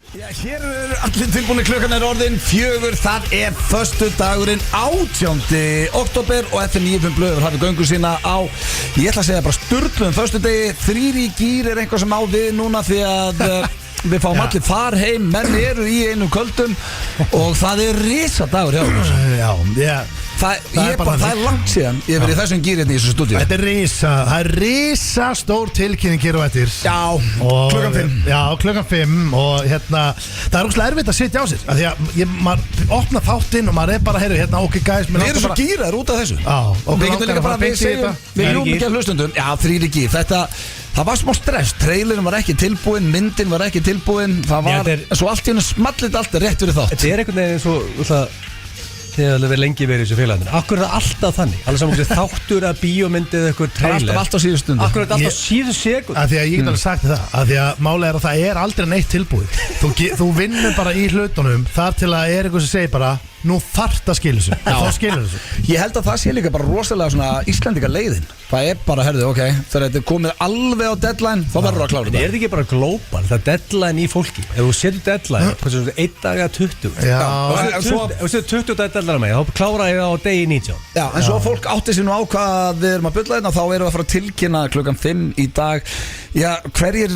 Já, hér allir tilbúinni, klukkan orðin 4. Það föstudagurinn 18. október og FN95 blöður hafið göngu sína á, ég ætla að segja bara sturluðum föstudegi. 3 í gír eitthvað sem á við núna því að við fáum allir far heim, menn eru í einu köldum og það risadagur hjá okkur. Já, Það langt síðan ég verið í þessum gýr hérna í þessu stúdíu. Það er risa stór tilkynning hér og eftir. Já, klukkan 5. Já, klukkan 5 og hérna, það er óslega erfitt að sitja á sér af því að maður opna þáttinn og maður bara, heyrðu, ok guys, við erum svo gýraðir út af þessu. Við getum líka bara, við ljúum ekki af hlustundum. Já, 3 í gýr, það var smá stress, trailerin var ekki tilbúin, myndin var ekki tilbúin, það var, svo allt í hennu smallit allt rétt fyrir þátt. Þetta er einhvern veginn svo, þegar það verið lengi verið í þessu félagarnir. Akkur er það alltaf þannig? Alveg saman hvernig þáttur að bíómyndið eitthvað trailer. Alltaf síðustu stundu. Akkur er þetta alltaf síðustu sekund? Af því að ég get alveg sagt það, af því að málega er að það er aldrei neitt tilbúið. Þú vinnur bara í hlutunum þar til að eitthvað sem segir bara, nú þarft að skilja þessu. Þá skilja þessu. Ég held að það sé líka bara rosalega svona Íslendinga leiðin. Það er bara, ok, þegar þetta er komið alveg á deadline, þá verður að klára þetta. Er þetta ekki bara global, það er deadline í fólki? Ef þú setur deadline, hvað sem 1 dag eða 20? Já. Ef þú setur 20 dag deadline með, þá klára ég það á degi 19. Já, en svo fólk átti sér nú á hvað við erum að bulla hérna, þá erum við að fara að tilkynna klukkan 5 í dag. Já, hverjir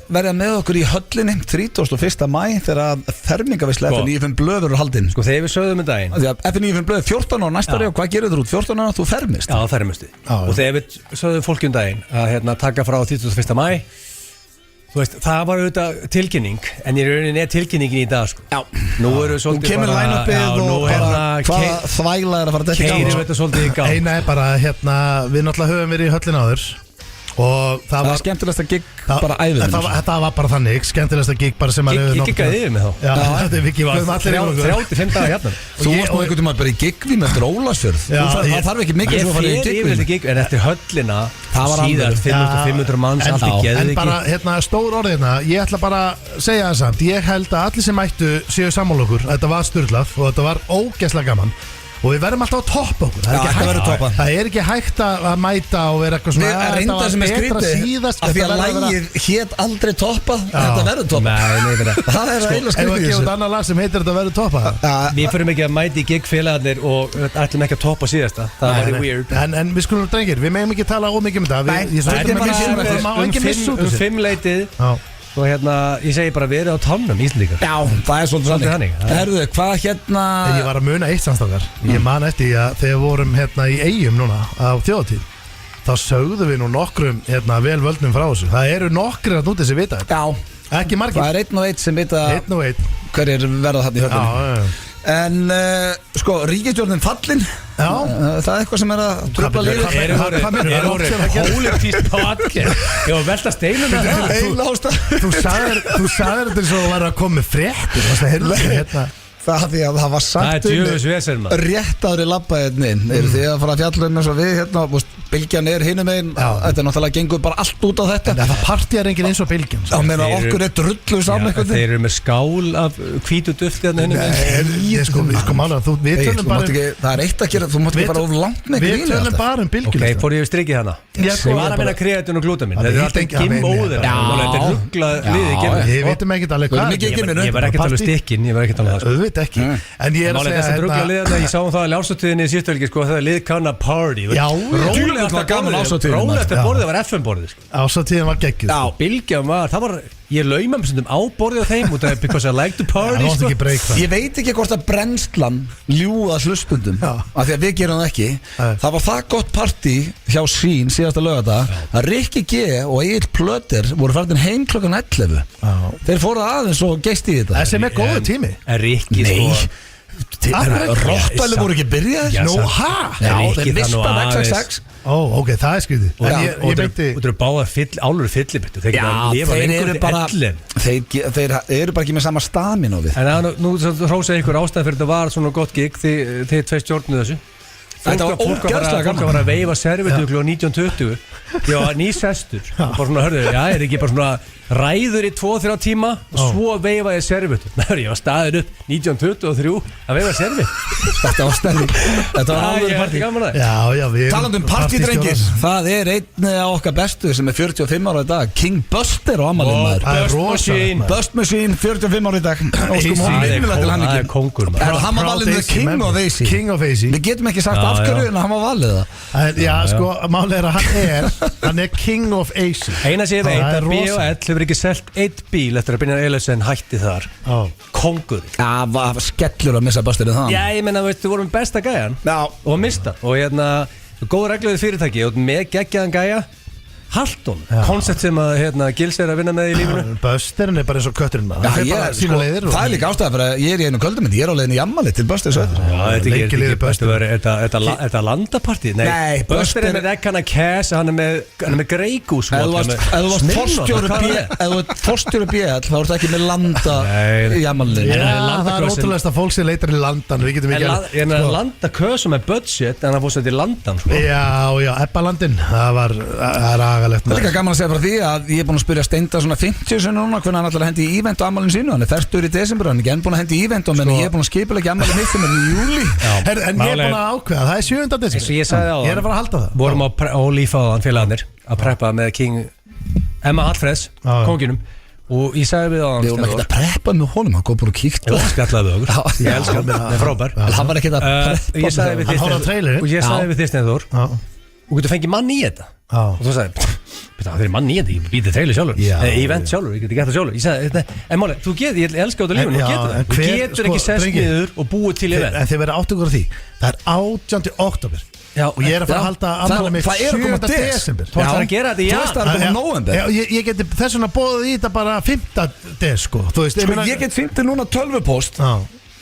verða með okkur í höllinni 31. maí þegar fermingaveisla FN95 blöður eru haldin. Sko, þegar við sögðum í daginn. FN95 blöður 14 ára næsta ári og hvað gerir þú út 14 ára? Þú fermist. Já, fermist. Og þegar við sögðum fólki um daginn að taka frá 31. maí, þú veist, það var auðvitað tilkynning, en í rauninni tilkynningin í dag, sko. Já. Nú eru svolítið bara... Nú kemur line-upið og bara hvaða þvægla er að fara að dekka. Keirir þetta svolítið í gang. Eina er bara, við náttúrulega höfum verið í höllin áður og það var skemmtilegasta gig bara æðin. Þetta var bara þannig, skemmtilegasta gig bara sem að ég giggaði yfir mig þá. Já, þetta er vikið, við allir yfir okkur 35 dagar hérna. Þú varst nú einhvern veginn bara í gigvím eftir Ólafsfjörð. Það þarf ekki mikið svo að fara í gigvím. En eftir höllina síðan 500 manns, allt í geði ekki. En bara stór orðið hérna, ég ætla bara að segja það samt, ég held að allir sem mættu séu sammála okkur, þetta var sturlað og þetta var ógeðslega gaman. Og við verðum alltaf að toppa okkur. Það er ekki hægt að mæta og vera eitthvað svona. Þetta var betra síðast. Af því að lagið hét aldrei toppa. Þetta verður toppa. Það er eiginlega skrifið í þessu. Ef við gefum annar lag sem heitir þetta verður toppa. Við förum ekki að mæta í gigfélagarnir og ætlum ekki að toppa síðasta. Það væri weird. En við skulum drengir, við megum ekki tala ómikið um þetta. Og ég segi bara verið á tánum Íslendingar. Já, það er svolítið þannig. Herðu, hvað Ég var að muna eitt samstafgar. Ég man eftir að þegar við vorum í Eyjum núna á þjóðatíð, þá sögðum við nú nokkrum vel völdnum frá þessu. Það eru nokkrir að núti sem vita þetta. Já. Ekki margir. Það er 1 og 1 sem vita hverjir verða þarna í höllinu. En sko, ríkisstjórnin fallin. Já. Það er eitthvað sem er að trufla liðið. Er orðið pólitískt podcast. Ég var velta steinum með það. Eila ástæð. Þú sagðir þetta svo að vera að koma með fréttir. Það er hérna. Það var sagt rétt ári labbaðin eru þið að fara að fjalla eins og við hérna, bylgjan er hinum einn, þetta er náttúrulega gengur bara allt út á þetta. Það partíar enginn eins og bylgjan. Já, meina okkur drullu saman. Þeir eru með skál af hvítu dufti hinum einn. Sko mála, við tölum bara það er eitt að gera, þú mátt ekki fara of langt með gríni. Við tölum bara um bylgjum. Ok, fór ég við strikið hana. Ég var að meina kreatun og glútamin. Þetta er alltaf gimmóður. Þetta er rugglað liðið gimmóður. Við vitum ekkert alveg hvað. Ég var ekki að tala um stikkin, ég var ekki að tala um það. Auðvitað ekki. En ég er að segja þetta. Ég sá það á ljársáttíðinni í síðustu helgi, það er lið kanna party. Já, rólegasta borðið var FM-borðið. Ásáttíðin var geggjuð. Já, bylgjan var, það var, ég lauma með stundum á borðið á þeim út af because I like to party. Ég veit ekki hvort að brennslan ljúða hlustundum, af því að við gerum það ekki. Það var það gott party hjá Sín síðasta laugardag að Rikki G og Egill Plöter voru farin heim klukkan 11. Þeir fóru aðeins og geist í þetta. Það sem er góðu tími. Rikki sko Rottvæli voru ekki byrjað. Nú, hæ? Já, þeir vispa XXX. Ok, það er skriðið. Og þú eru báða álur fyllibittu. Já, þeir eru bara ekki með sama stamin á við. En nú hrósaði ykkur ástæð fyrir þetta var svona gott gig. Þið tvei stjórnuð þessu. Þetta var ógeðslega gaman. Fólk var að veifa servitu kl. 19:20. Já, nýsestur. Bara svona, hörðu, já, ekki bara svona ræður í 2-3 tíma og svo veifa ég servitu. Ég var staðið upp 19:23 að veifa servitu. Þetta var stærning. Þetta var alveg partí. Já, við talandi partydrengir, það einn af okkar bestu sem 45 ára í dag, King Buster á afmælinu. Bust Machine 45 ára í dag. Það er kongur. Hann var valið the King of AC. Við getum ekki sagt af hverju en hann var valið það. Já, sko, málið hann er King of AC. Eina sem ég veit að B&L hefur ekki selt 1 bíl eftir að Brynjar Elesen hætti þar. Kongur. Já, var skellur að missa Busterið það. Já, ég menna, þú vorum besta gæjan og mista. Og góð regluðið fyrirtæki og með geggjaðan gæja Halton, koncept sem að Gils að vinna með í lífinu. Busterinn bara eins og kötturinn maður. Það er líka ástæða fyrir að ég í einu kvölduminn. Ég á leiðin í ammali til Buster Söður. Þetta landapartí. Nei, Busterinn með ekkana cash. Hann með greigús. Ef þú varst forstjóri BL þá ertu ekki með landa í ammali. Það er ótrúlega að fólk sem leitar í landan. Ég er landa kösum með budget en það fórst þetta í landan. Já, Ebbalandin. Það er Það er líka gaman að segja frá því að ég er búin að spyrja Steinda svona 50 sinni núna hvernig hann ætlar að hendi í event á ammálinu sínu. Hann er 30 í desember, hann er ekki enn búin að hendi í event og menn ég er búin að skipulegja ammálinu mitt sem í júli. En ég er búin að ákveða, það er 7. desember. Ég sagði á það. Ég er að fara að halda það. Vorum á Líf áðan félagarnir að preppa með King Emma Hallfreðs, konginum. Og ég sagði við á hann. Við vorum ekkert að preppa með honum, hann kom búin að kíkta. Spjallaði við okkur. Ég elska hann, það er frábær. Hann var ekkert að ég sagði við þig Steinþór og getur fengið mann í þetta og þú sagði, það er mann í þetta ég býði trailer sjálfur, event sjálfur ég geti gert það sjálfur, ég sagði, en máli þú getur, ég elska á þetta lífun, þú getur ekki sest niður og búið til event en þið verður áttugur á því, það er 18. október og ég er að fara að halda afmæli mitt 7. desember þú ætlar að gera þetta í janúar ég geti þess vegna boðið í þetta bara 5. des sko, ég get fengið núna 12-post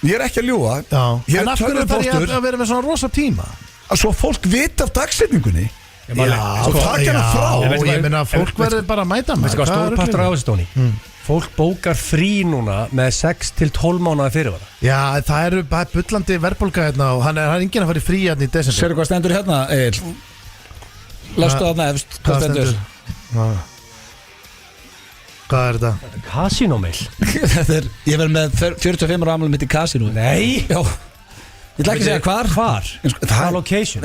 ég er ekki að ljúga en af hverju þarf ég að vera með svona rosa tíma að svo fólk vita af dagsetningunni og taka hana frá ég meina fólk verður bara að mæta maður veistu hvað stórpartur á þessu Tóni fólk bókar frí núna með 6-12 mánuði fyrirvara já það eru bara bullandi verðbólga hérna og hann er enginn að fara í frí hérna í desember sérðu hvað stendur hérna Egil lastu þarna efst hvað stendur hvað er þetta? Casino-mail ég verð með 45 ára afmæli mitt í Casino nei já ég ætla ekki að segja hvar hvað location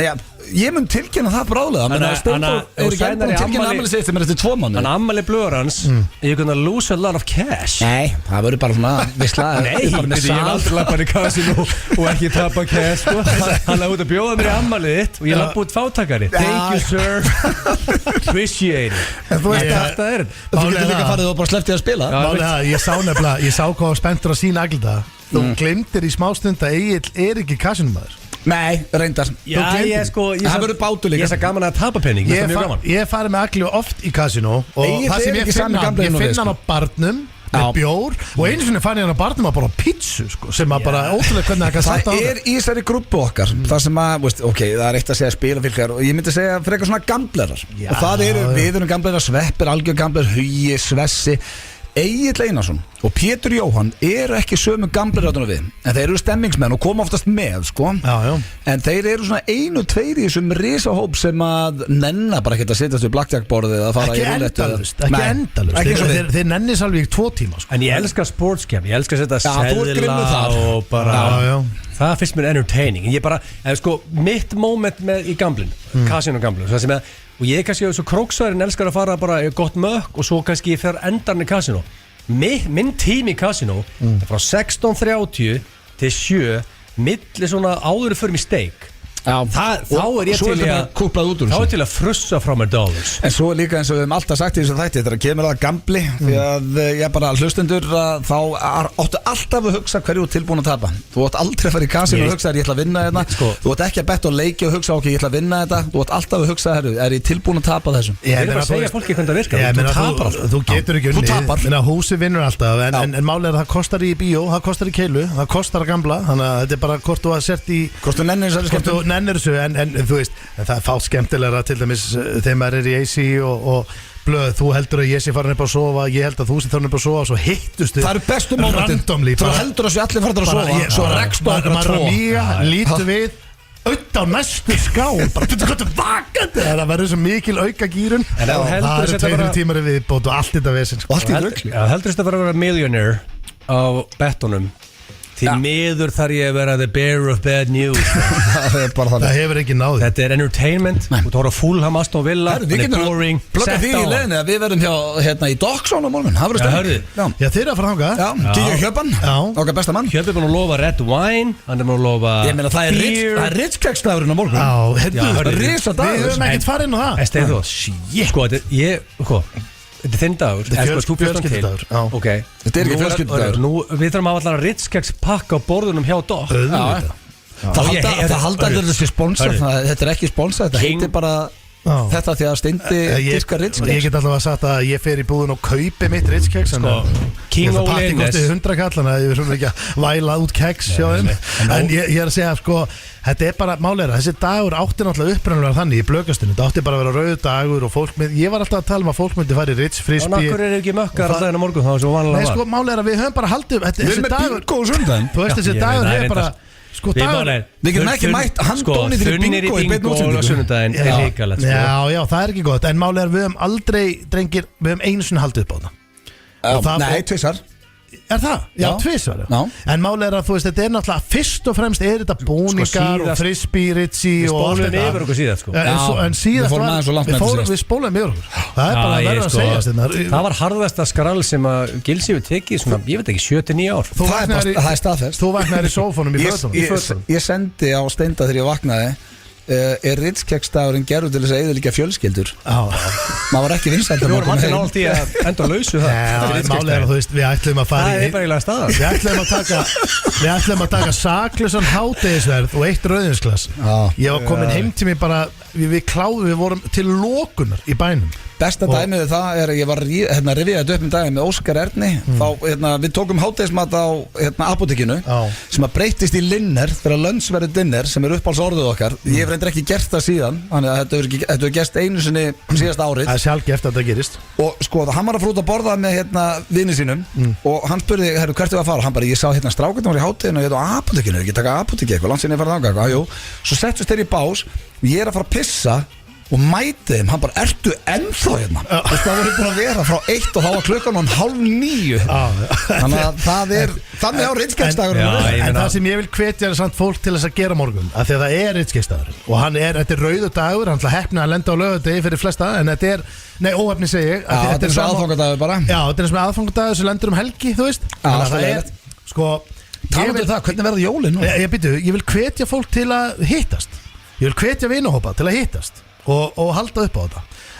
ég mun tilkynna það bráðlega menn að Steinþór er ekki enn búin að tilkynna ammæli sitt sem eftir 2 mánuði en ammæli blöður hans you're gonna lose a lot of cash nei, það verður bara svona visla nei, ég hef aldrei lappað í Casino og ekki tapað cash hann lagði út að bjóða mér í ammælið þitt og ég lapp út fátakari thank you sir appreciate it en þú veist að það er þú getur líka farið og bara slepptið að spila ég sá hvað spenntur að sína aglita þú glemtir í smástund að Egil er ekki Casino-maður nei, reyndar það verður bátu líka ég er gaman að tapa penning ég farið með Agli oft í Casino og það sem ég finn hann á barnum með bjór og einu sinni fann ég hann á barnum að bara pítsu sko, sem að bara ótrúlega hvernig það kann satt á það er í þessari grúppu okkar það sem að, ok, það er eitt að segja spilafylgjar og ég myndi segja frekar svona gamblerar og það eru, við erum gamblerar, Sveppir, algjör gamblerar, Hugi, Svessi Egill Einarsson og Pétur Jóhann eru ekki sömu gamblerátunum við en þeir eru stemmingsmenn og koma oftast með sko. En þeir eru svona 1-2 í þessum risahóp sem að nenna bara ekki að setjast við blackjack-borðið að fara ekki endalust þeir nenni sálvík 2 tíma sko. En ég elska sportscam, ég elska að setja seðla og bara það finnst mér entertaining en ég bara, sko, mitt moment með í gamblin Casino-gamblin og ég kannski svo króksarinn elskar að fara bara gott mökk og svo kannski ég fer endarinn í Casino minn tími í Casino er frá 16:30 til 7 milli svona áður fyrir mig steik þá er ég til að frussa frá mér dollars en svo líka eins og við hefum alltaf sagt í þessu þætti þetta kemur að gambli því að ég bara hlustendur þá áttu alltaf að hugsa hverju tilbúin að tapa þú átt aldrei að fara í Casino og hugsa ég ætla að vinna þetta þú átt ekki að betta og leiki og hugsa ok ég ætla að vinna þetta þú átt alltaf að hugsa er ég tilbúin að tapa þessu ég er bara að segja fólki hvernig það virkar þú getur ekki unni húsi vinnur alltaf en málið er að það kostar í bíó það kostar í keilu það kostar að gambla þannig að þetta er bara hvort þú að sért í hvort þú nennir þessu en þú veist það er fátt skemmtilegra til dæmis þegar maður er í AC og blöð þú heldur að ég sé farin upp að sofa ég held að þú sé farin upp að sofa svo hittustu það eru bestu momentin þú heldur að sé allir farin að sofa svo rekst og maður er að mýga lítu við auðvitað á næstu skál bara þetta vakandi það verður svo mikil auka gýrun það eru 2 tímar í viðbót og allt þetta vesinn og allt í rugli heldur þetta að vera millionaire á bettunum því miður þarf ég að vera the bearer of bad news það hefur ekki náði þetta entertainment og þú voru að Fulham Aston Villa við getum plugga því í leðinu að við verðum hérna í Docksson á morgun það verður stund já þeir eru að fara þangað kíkja Hjöpan okkar besta mann Hjöpan er búin að lofa red wine hann er búin að lofa ég meina það er Ritz-keksdagurinn á morgun risadagur við höfum ekkert farið inn á það Þetta er þinn dagur Þetta er fjölskyldudagur okay. Þetta er ekki fjölskyldudagur Við þurfum að hafa allar Ritz-keks pakka á borðunum hjá Dock Það halda allir þessi sponsor Þetta er ekki sponsor, þetta heitir bara þetta því að Steindi diskar Ritz-keks Ég get alltaf að sagt að ég fer í búðun og kaupi mitt Ritz-keks King Ole Ines 100 kallana, ég er svona ekki að væla út keks hjá þeim En ég er að segja þetta er bara máleira, þessi dagur átti náttúrulega uppræðanlega þannig í blökastunni þetta átti bara að vera rauð dagur og fólk ég var alltaf að tala að fólk myndi fara í Ritz, Frisbee og nákvæmur er ekki mökkar alltaf en á morgun þá sem vanlega var máleira, við höfum bara haldið þessi dagur þessi dagur hefur bara við getum ekki mætt handóni til bingo í beinni útsendingu já, það er ekki gott en málega við höfum aldrei, drengir við höfum einu sinni haldið upp á það nei, tvissar Er það? Já, tvisvar En málega er að þú veist, þetta er náttúrulega fyrst og fremst er þetta búningar og frisbee, ritsi og allt þetta. Við spólum yfir okkur síðast sko. En síðast við spólum yfir okkur. Það er bara að verða að segja þetta. Það var harðasta skrall sem að Gilsi við tekið svona, ég veit ekki, 7-9 ár. Það er staðfest. Þú vaknaði í sófanum í fötunum. Ég sendi á Steinda þegar ég vaknaði er Ritz-keksdagurinn gerður til þess að eyðileggja fjölskyldur maður var ekki vinsælt við vorum allir nált í að enda lausu það málega, þú veist, við ætlum að fara það er bara í lega staðar við ætlum að taka saklausan hádegisverð og 1 rauðinsglas ég var komin heim til mig bara við vorum til lokunar í bænum besta dæmið það er að ég var rifjaði upp daginn með Óskar Erni þá við tókum hádegismat á apotekinu sem að breytist í linner þegar lunch verður dinner sem er uppáhalds orðið okkar ég hef reyndar ekki gert það síðan þannig að þetta hefur gerst einu sinni síðast árið það er sjálfgeft að það gerist og sko hann var að frúta að borða með vini sínum og hann spurði hvert er að fara hann bara ég sá strákarnir var í háteginu og á apotekinu ekki taka apoteki eitthvað langt sinni að fara þangað svo settust þeir í bás ég er að fara að pissa og mæti þeim, hann bara, ertu ennþá hérna? Það voru búin að vera frá 1 og þá var klukkan 8:30 þannig að það er þannig á Ritz-keksdagur en það sem ég vil hvetja er samt fólk til þess að gera morgun af því að það er Ritz-keksdagur og þetta er rauður dagur, hann ætla heppna að lenda á laugardegi fyrir flesta, en þetta er óhefni segi ég þetta er svo aðfangadagur bara já, þetta er svo aðfangadagur sem lendur helgi, þú veist það er, sko hvernig verður jólin? Ég vil hvetja fólk til að hittast ég vil hvetja vinahópa til að hittast og halda upp á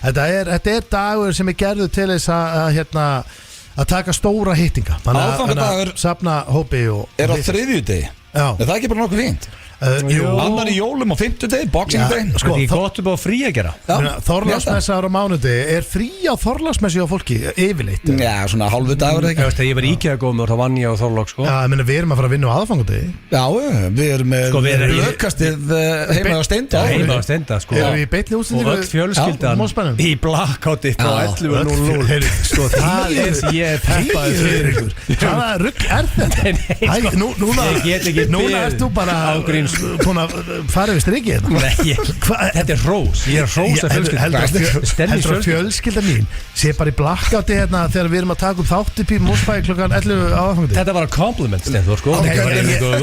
þetta er dagur sem er gerður til þess að taka stóra hittinga aðfangadagur safna hópi er á þriðjudegi er það ekki bara nokkuð fínt? Annar í jólum á 50 degi, boxing day sko, það er gott upp á frí að gera Þorláksmessar á mánudegi er frí á Þorláksmessi á fólki yfirleitt já, svona halvu dagur ég var íkjæðagóðum og þá vann ég á Þorláks sko. við erum að fara að vinna á aðfangudegi já, við erum með lögkastið heima á Steinda sko. Erum við í beinni útsendingu og öll fjölskyldan í blackouti frá 11:00 sko, það er sem ég er peppaði fyrir ykkur hvaða rugg er þetta? Núna ert þú bara búin að fara við strikið þetta er hrós ég er hrós að heldur fjölskylda mín sé bara í blackouti þegar við erum að taka upp þáttipí Mósbæ klukkan 11 á aðfangundi þetta var að compliment Stenþór sko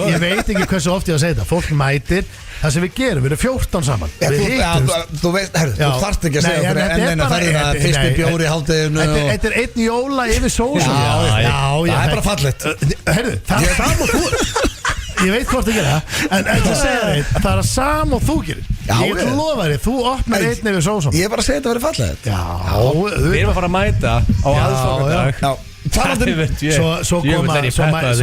ég veit ekki hversu oft ég að segja þetta fólk mætir það sem við gerum, við erum 14 saman þú veist, þú þarft ekki að segja fyrir enn það fyrsti bjóri í hálfdeginu þetta er einn jóla yfir sósu það er bara fallit það er sam og þú ég veit hvort það gera en það segja þig það er sam og þú gerir ég lofa þér, þú opnar einn yfir sósum ég er bara að segja þetta að vera fallit við erum að fara að mæta á aðfangadag svo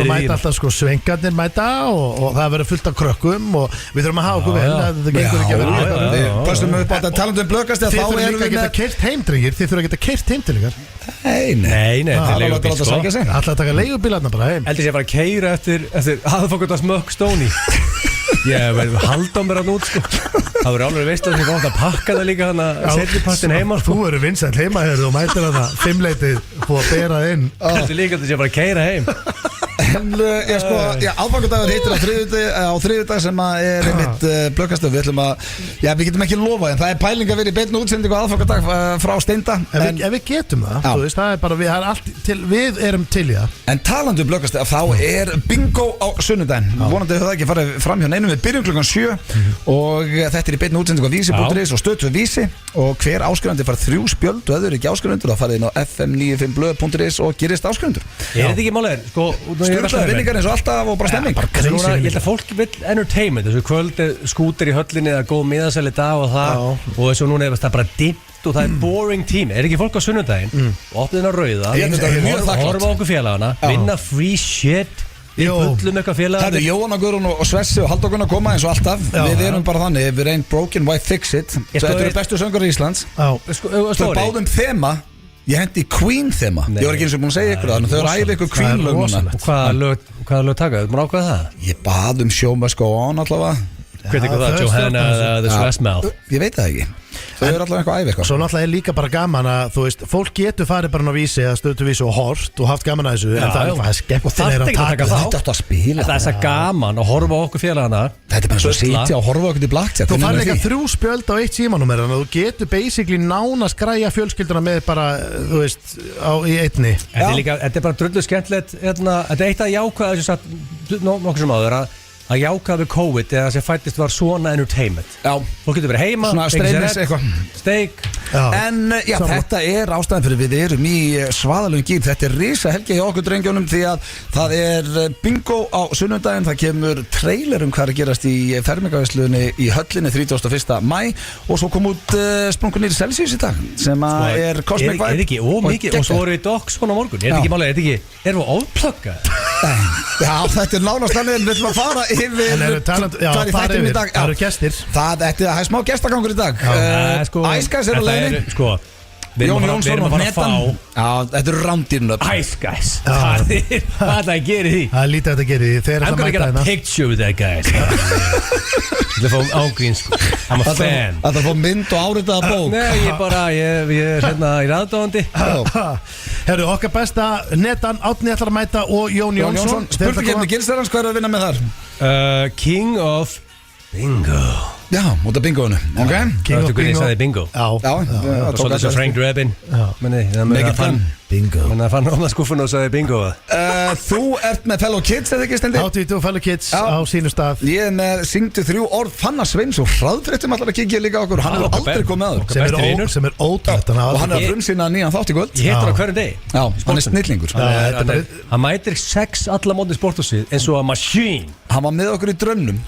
mæta alltaf sko svengarnir mæta og það verður fullt af krökkum og við þurfum að hafa okkur vel þetta gengur ekki að vera við pössum upp á þetta talandum blökast þið þurfum líka að geta keirt heim drengir þið þurfum að geta keirt heim til ykkar nei þetta er leigubíl sko alltaf að taka leigubílarna bara heim heldur ég bara að keira eftir aðfangadag smökk stóni ég verður halda á mér að nút sko það verður alveg veist að það er gótt að pakka það líka þannig að setja partin heima þú verður vinsæll heima hér og mætir það 5 leitið og að bera inn heldur líka að það sé bara að keira heim Aðfangardagur heitir á þriðjudag sem er einmitt blökkastu. Við ætlum að, við getum ekki lofa, en það er pæling að vera í beinni útsendingu aðfangardag frá Steinda. Ef við getum það, þú veist, það er bara, við erum til í það. En talandi blökkastu, þá er bingo á sunnudaginn. Vonandi hefur það ekki farið fram hjá neinum. Við byrjum klukkan 7 og þetta er í beinni útsendingu á vísi.is og Stöð 2 Vísi, og hver áskrifandi fær 3 spjöld og ef þau eru ekki áskrifundur þá farið inn á fm95blöð.is og gerist áskrifundur. Er þetta ekki málega, sko, stjórnlega vinningar eins og alltaf og bara stemming. Ég held að fólk vil entertainment, þessu kvöld skúter í höllinni eða góð miðasæli dag og það, og þessu núna er það bara dimmt og það er boring tími. Er ekki fólk á sunnudaginn og opnið inn á rauða, horfa okkur félagana, vinna free shit í fullum eitthvað félagar. Það er Jóhanna, Guðrún og Svessi og Halldór að koma eins og alltaf. Við erum bara þannig, if it ain't broken, why fix it. Þetta eru bestu söngar í Íslands. Þau báðum þema. Ég hendi Queen þema. Ég var ekki eins og búin að segja ykkur það, þau eru að æfa ykkur Queen lög núna. Hvaða lög taka? Þú maður ákveða það? Ég bað Show Must Go On allavega. Hvernig er það? Johanna the Swiss Mouth? Ég veit það ekki. Þau eru allavega eitthvað æfa eitthvað. Svo náttúrulega er líka bara gaman að, þú veist, fólk getur farið bara á vísi eða Stöð 2 Vísi og hort og haft gaman að þessu, en það er skemmtilega að taka þetta átt að spila. Það er það gaman að horfa okkur félagana. Þetta er bara svo að sitja og horfa okkur til blackjack. Þú farið eitthvað 3 spjöld á 1 símanúmer, þannig að þú getur basically nánast græja fjölskylduna með bara, þú veist, í einni. Þetta er bara drullu skemmtilegt. Þetta er eitt að jákvæða þess að nokkur sem áður að jákvæða við COVID eða sem fættist var svona entertainment. Fólk getur verið heima, steik. En þetta er ástæðan fyrir við erum í svaðalögum gýr. Þetta er risa helgi hjá okkur drengjónum því að það er bingo á sunnudaginn. Það kemur trailer hvað er að gerast í fermingaveisslunni í höllinni 31. maí og svo kom út sprungunir í Celsius í dag sem er Cosmic Vibe. Er ekki ómikið og svo eru við Dogs svona morgun. Er ekki málega, erum við óplöggað? Já, þetta er nánast þannig en við ætlum að fara yfir hvað er í þættinum í dag. Það eru gestir. Það er smá gestagangur í dag. Æskæs er á leiðinni. Jón Jónsson og Netan. Þetta eru rándýrnöfn. Æskæs. Hvað er það að gera því? Það er lítið að gera því. I'm gonna get a picture with that guy. Það er fórum ágríns. I'm a fan. Það er fórum mynd og áritaða bók. Nei, ég er hérna í raðdóðandi. Herru, okkar besta Netan, Árni ætlar að mæta og Jón Jónsson. Spurningkefni Gilsarans, hvað er að vinna með þar? King of Bingo. Já, út af bingoinu. Ok. King of Bingo. Bingo. Já. Svo þessu Frank Drebin. Make it fun. Bingo. Menn að fann ofna skuffun og sagði bingo. Þú ert með Fellow Kids, eða ekki Steindi? Hátíð og Fellow Kids á sínu stað. Ég er með Syngdu 3 orð Fannar Sveins og hraðfréttum allar að kíkja líka okkur. Hann hefur aldrei komið aður. Sem er ótrúlegt. Og hann er að frumsýna nýjan þátt í kvöld. Ég heitir á hverjum degi. Já, hann er snillingur. Hann mætir 6 alla mótni sporthúsið eins og að machine. Hann var með okkur í draumnum.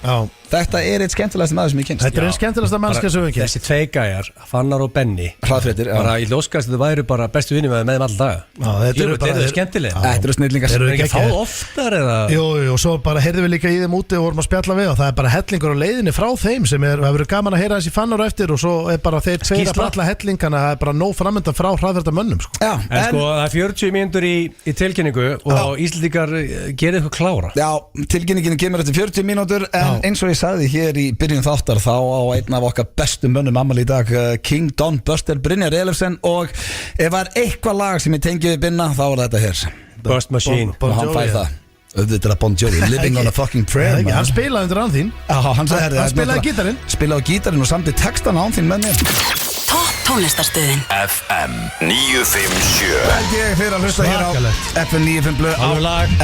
Þetta er eitt skemmtilegast maður sem ég kynst. Þetta er einn skemmtilegasta mannska sem við kynst. Þessi tvei gæjar, Fannar og Benni, hraðfréttir, bara í lóskast þetta væri bara bestu vinni með þeim alla daga. Þetta eru skemmtilega. Þetta eru snillingar. Þeir eru ekki að fá oftar eða? Jú, og svo bara heyrðum við líka í þeim úti og vorum að spjalla við og það er bara hellingur á leiðinni frá þeim sem það verður gaman að heyra þessi Fannar og eftir og svo er bara þeir tveir að bralla hellingana, það er bara nóg framöndan frá hraðfréttamönnum. En sko það er 40 mínútur í tilkynningu og Íslendingar gerir eitthvað klára. Já, tilkynningin kemur eftir 40 mínútur en eins og ég sagði hér í byrjun þáttar þá á einn af okkar bestu mönnum afmæli í dag, King Don Buster Brynjar Elefsen og ef það er eitthvað lag sem ég tengi við Binna þá er þetta hér Bust Machine og hann fær það auðvitað Bon Jovi, Living on a fucking prayer Hann spilaði undir án þín. Hann spilaði gítarinn. Spilaði gítarinn og samti textan án þín með mér. Topp tónlistarstöðin FM 957. Ég fyrir að hlusta hér á FM 95 blöð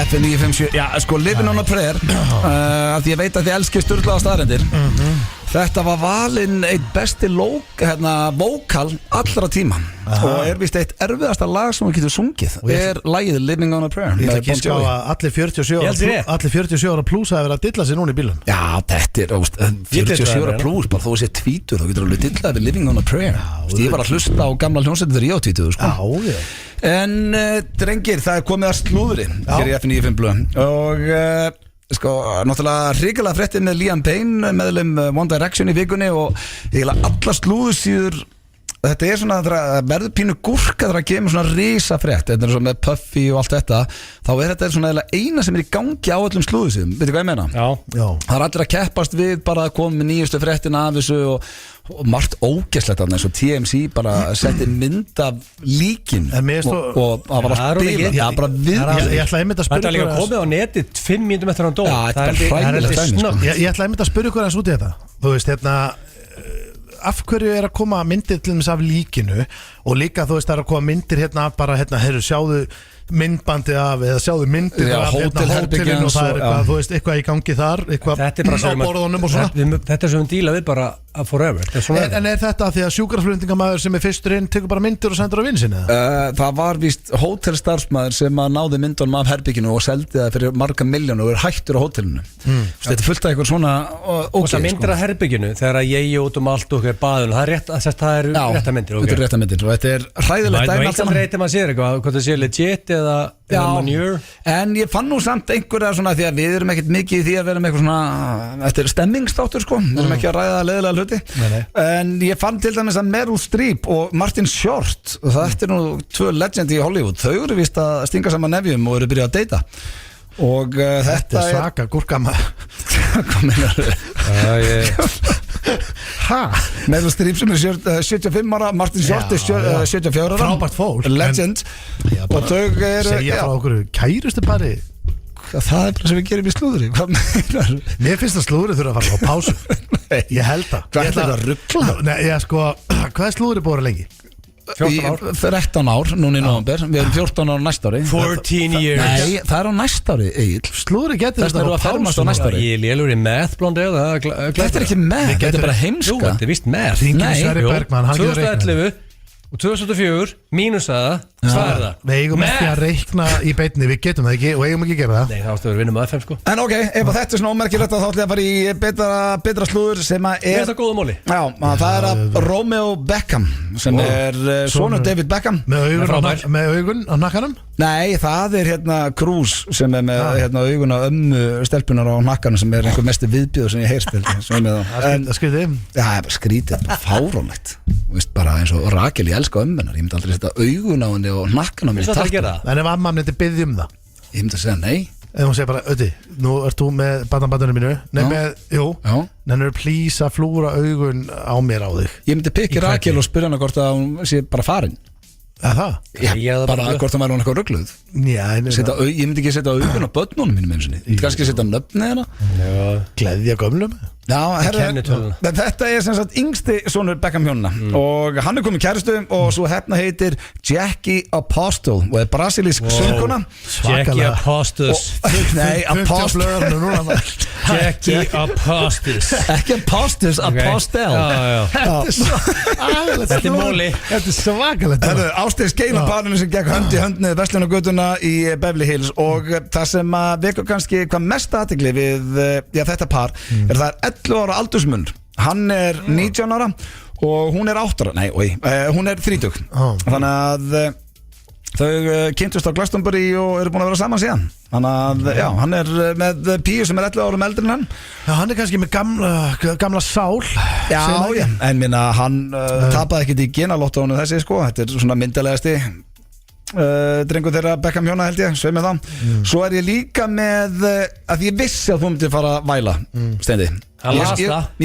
FM 957. Já, sko Living on a prayer af því ég veit að þið elskir sturglaða staðreyndir. Þetta var valinn eitt besti vókal allra tíma og er vist eitt erfiðasta lag sem þú getur sungið er lagið Living on a Prayer. Ég ætla ekki að allir 47 ára pluss að vera að dilla sig núna í bílum. Já, þetta er 47 ára pluss, bara þó að sé tvítur þá getur alveg dillað við Living on a Prayer. Ég var að hlusta á gamla hljómsveitir þegar ég á tvítur sko. En drengir, það er komið að slúðri hér í F95 blöð og sko, náttúrulega hrikalega fréttir með Liam Payne meðlum One Direction í vikunni og eiginlega alla slúðursíður þetta er svona það verður pínu gúrka þegar að gefa svona risa frétt, þetta er svona með Puffy og allt þetta, þá er þetta svona eina sem er í gangi á öllum slúðisum, veitu hvað ég meina? Já. Það er allir að keppast við bara að koma með nýjustu fréttina af þessu og margt ógeðslegt af þessu, TMZ bara setti mynd af líkin og það var að spila ég ætla einmitt að spyrja þetta er líka komið á netið 5 mínútum eftir hann dó. Það er hræðilegt dæmi. Ég ætla einmitt að spyrja ykkur aðeins út í þetta, þú veist, af hverju er að koma myndir til þess af líkinu og líka þú veist það er að koma myndir heyrðu sjáðu myndbandi af eða sjáðu myndir af hótelinu og það er eitthvað, þú veist, eitthvað í gangi þar eitthvað á borðunum og svona þetta er sem við díla við bara forever. En er þetta því að sjúkraflutningamæður sem er fyrstur inn tekur bara myndir og sendur á vinn sinni? Það var víst hótelstarfsmæður sem að náði myndunum af herbygginu og seldi það fyrir marga miljónu og er hættur á hótelinu. Þetta er fullt af eitthvað svona og það myndir af herbygginu þegar ég út allt og baðun, það er rétta myndir. Þetta er rétta myndir og þetta er hræðilegt dæmi allt saman. En ég fann nú samt einhverja svona því að við erum ekkert mikið í því að vera með eitthvað svona, þetta er stemmingsþáttur sko, við erum ekki að ræða leiðilega hluti. En ég fann til dæmis að Meryl Streep og Martin Short, og þetta er nú 2 legend í Hollywood, þau eru vist að stinga saman nefjum og eru byrjað að deyta. Og þetta er svaka gúrkama. Hvað meinar þau? Meryl Streep sem er 75 ára, Martin Short er 74 ára, frábært fólk, legend og þau eru segja frá okkur kærustu pari. Það er bara sem við gerum í slúðri. Hvað meinar þau? Mér finnst að slúðri þurfa að fara á pásu. Ég held það. Hvað er þetta að ruggla? Nei, hvað er slúðri búið lengi? 13 ár, núna í november. Við erum 14 ára næsta ári. 14 years. Nei, það er á næsta ári, Egill. Slúðri getur þetta að fermast á næsta ári. Ég er lélur í math, blóndi. Þetta er ekki math, þetta er bara heimska. Jú, þetta er vist math. Sverri Bergmann, 2011 og 2004 mínus það, hvað er það? Við eigum ekki að reikna í beinni, við getum það ekki og eigum ekki að gera það. Nei, þá áttu að vinna með FM sko. En ok, ef þetta er svona ómerkilegt þá ætlum ég að fara í betra slúður sem að er þetta góða móli? Já, það er að Romeo Beckham sem er sonur David Beckham með augun á nakkanum? Nei, það er Cruz sem er með augun á stelpunar á nakkanum sem er einhver mestu viðbjóður sem ég heyrst skrítið, fáránlegt bara eins og Rakel, ég elska ömmunar, ég myndi aldrei setja augun á henni og nakkan á mér en ef amma myndi biðja það ég myndi að segja nei ef hún segir bara, Öddi, nú ert þú með badnabadunum mínu nennur please að flúra augun á mér á þig ég myndi pikki Rakel og spyrja hana hvort að hún sé bara farin það? Já, bara hvort það væri hún eitthvað ruggluð ég myndi ekki setja augun á börnunum mínum eins og niður, ég myndi kannski setja nöfni hérna gleðja gömlum þetta er sem sagt yngsti sonur Beckham hjónuna og hann er komið kærustu og svo hérna heitir Jackie Apostle og er brasilísk söngkona Jackie Apostles Nei, Apostle Jackie Apostles ekki Apostles, Apostle Þetta er móli Þetta er svakalegt Ásgeir Skeina parinu sem gekk hönd í hönd niður verslunargötuna í Beverly Hills og það sem vekur kannski hvað mest athygli við þetta par er það 11 ára aldursmunur hann er 19 ára og hún er 8 ára hún er 30 þannig að þau kynntust á Glastonbury og eru búin að vera saman síðan þannig að hann er með píu sem er 11 árum eldri en hann hann er kannski með gamla sál en minna hann tapaði ekkert í genalottónu þessi sko, þetta er svona myndalegasti drengur þeirra Beckham hjóna held ég, sveið með það svo er ég líka með að ég vissi að þú myndir fara að væla Steindi ég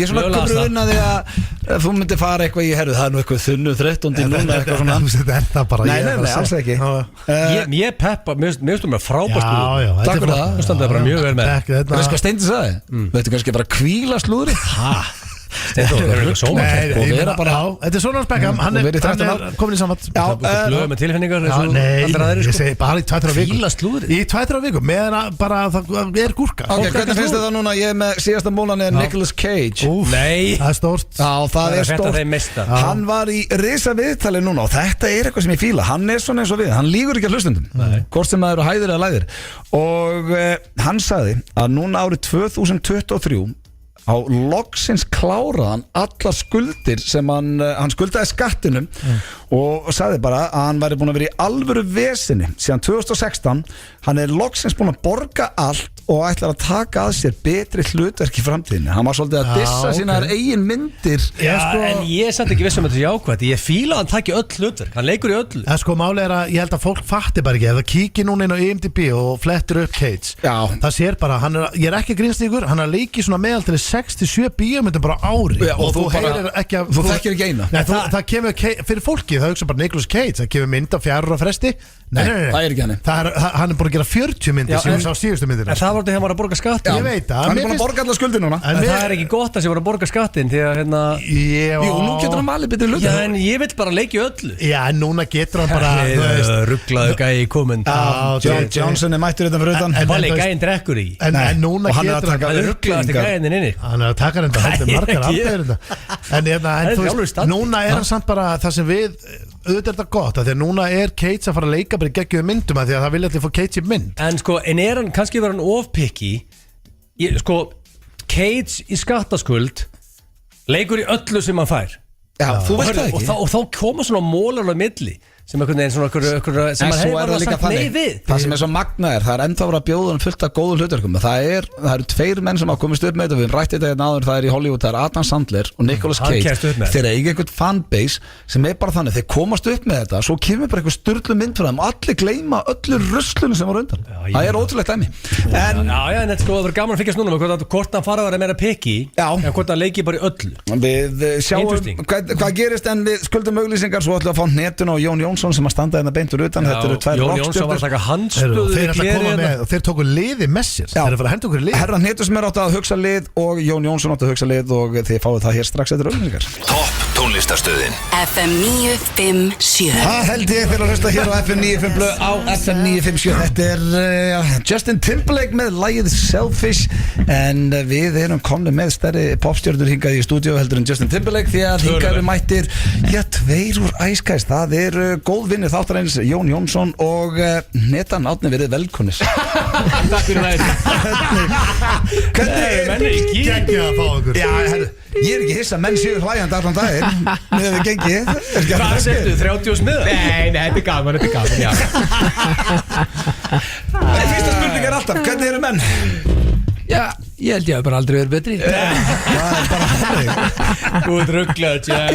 er svona grunaði að þú myndir fara eitthvað í herru það er nú eitthvað þunnu 13 núna eitthvað svona nei, alls ekki ég peppa, mér finnst þú með frábært takk fyrir það, þú standaði bara mjög vel með veist hvað Steindi sagði veitu kannski bara kvíla slúðri Steindór, það er eitthvað sóma þetta er svona hans Beckham hann er komin í samvætt blöð með tilfinningar ég segi bara í 2-3 vikum fíla slúðri í 2-3 vikum meðan bara það er gúrka ok, hvernig finnst þið það núna ég er með síðasta múlan er Nicolas Cage nei, það er stórt það er stórt hann var í risa viðtali núna og þetta er eitthvað sem ég fíla hann er svona eins og við, hann lýgur ekki að hlustundum hvort sem það eru hæðir eða læðir og hann sagði að núna árið 2023 á loksins kláraðan allar skuldir sem hann skuldaði skattinum og sagði bara að hann væri búin að vera í alvöru vesinni síðan 2016. Hann loksins búin að borga allt og ætlar að taka að sér betri hlutverk í framtíðinni. Hann var svolítið að dissa sínar eigin myndir. En ég er samt ekki viss þetta jákvæmt. Ég fíla að hann taki öll hlutverk. Hann leikur í öllu. En sko máli að ég held að fólk fatti bara ekki. Ef það kíkir núna inn á IMDb og flettur upp Cage, það sér bara, ég er ekki grínslíkur, hann leikið svona meðal til 67 bíómyndum bara ári. Og þú þekkir ekki eina. Nei, það kemur fyrir fólki, það hugsa bara Nicolas Cage, það kemur mynd á 4 ára fresti. Nei, það er ekki hann. Hann búin að gera 40 myndir sem sá síðustu myndir. En það var þegar hann var að borga skattin. Ég veit það. Hann búin að borga allar skuldir núna. En það er ekki gott að sé var að borga skattin því að Jú, nú getur hann malið betri hluti. Já, en ég vil bara leiki öllu. Já, en núna getur hann bara rugglaðu gæi í komund. Johnson mættur þetta fyrir utan. Bali gæin drekkur í. En núna getur hann rugglaðast gæinin inni. Hann að taka þetta heldur margar afbæðir. Núna hann samt bara það sem við auðvitað er þetta gott að því að núna Cage að fara að leika bara í geggjuðu myndum að því að það vilja allir fá Cage í mynd. En sko, hann kannski verið hann of-picky. Sko, Cage í skattaskuld leikur í öllu sem hann fær. Já, þú veist það ekki. Og þá koma svona mólar á milli sem einhvern veginn svona sem maður hefur bara sagt nei við. Það sem svo magnaður, það ennþá verið að bjóða hann fullt af góðum hlutverkum. Það eru 2 menn sem hafa komist upp með þetta, við rætti þetta hérna áður, það í Hollywood, það Adam Sandler og Nicolas Cage. Þeir eiga einhvern fanbase sem bara þannig, þeir komast upp með þetta, svo kemur bara einhver sturlu mynd frá þeim og allir gleyma öllu ruslunum sem var undan. Það ótrúlegt dæmi. En sko, það verður gaman að fylgjast núna með hvort hann fara að vera meira picky en hvort hann leiki bara í öllu. Við sjáum hvað gerist en við skuldum auglýsingar, svo ætlum við að fá Netuna og Jón Jónsson sem að standa hérna beint úr utan. Þetta eru 2 Jón Jónsson var að taka handstöðu. Þeir tóku liði með sér. Þeir eru að fara að henda okkur lið. Herra Netus sem átt að hugsa lið og Jón Jónsson átt að hugsa lið og þið fáið það hér strax eftir auglýsingar. Topp tónlistarstöðin FM 957. Það held ég fyrir að hlusta hér á FM 95 blöð á FM 957. Þetta er Justin Timberlake með lagið Selfish en við erum komnir með stærri popstjörnur hingað í stúdíu heldur en Justin Timberlake því að hingað eru mættir 2 úr Ice Guys. Það eru góð vinnir þáttarins Jón Jónsson og Netan Árni, verið velkonir. Takk fyrir það. Hvernig menn ekki ekki að fá okkur? Já, herru, ég er ekki hissa menn séu hlæjandi allan daginn með við gengið. Hvað settu, 30 smiðar? Nei, þetta er gaman, já. Fyrsta spurning alltaf, hvernig eru menn? Já, ég held ég að bara aldrei verið betri. Það er bara þannig. Þú ert rugglaður, Jack.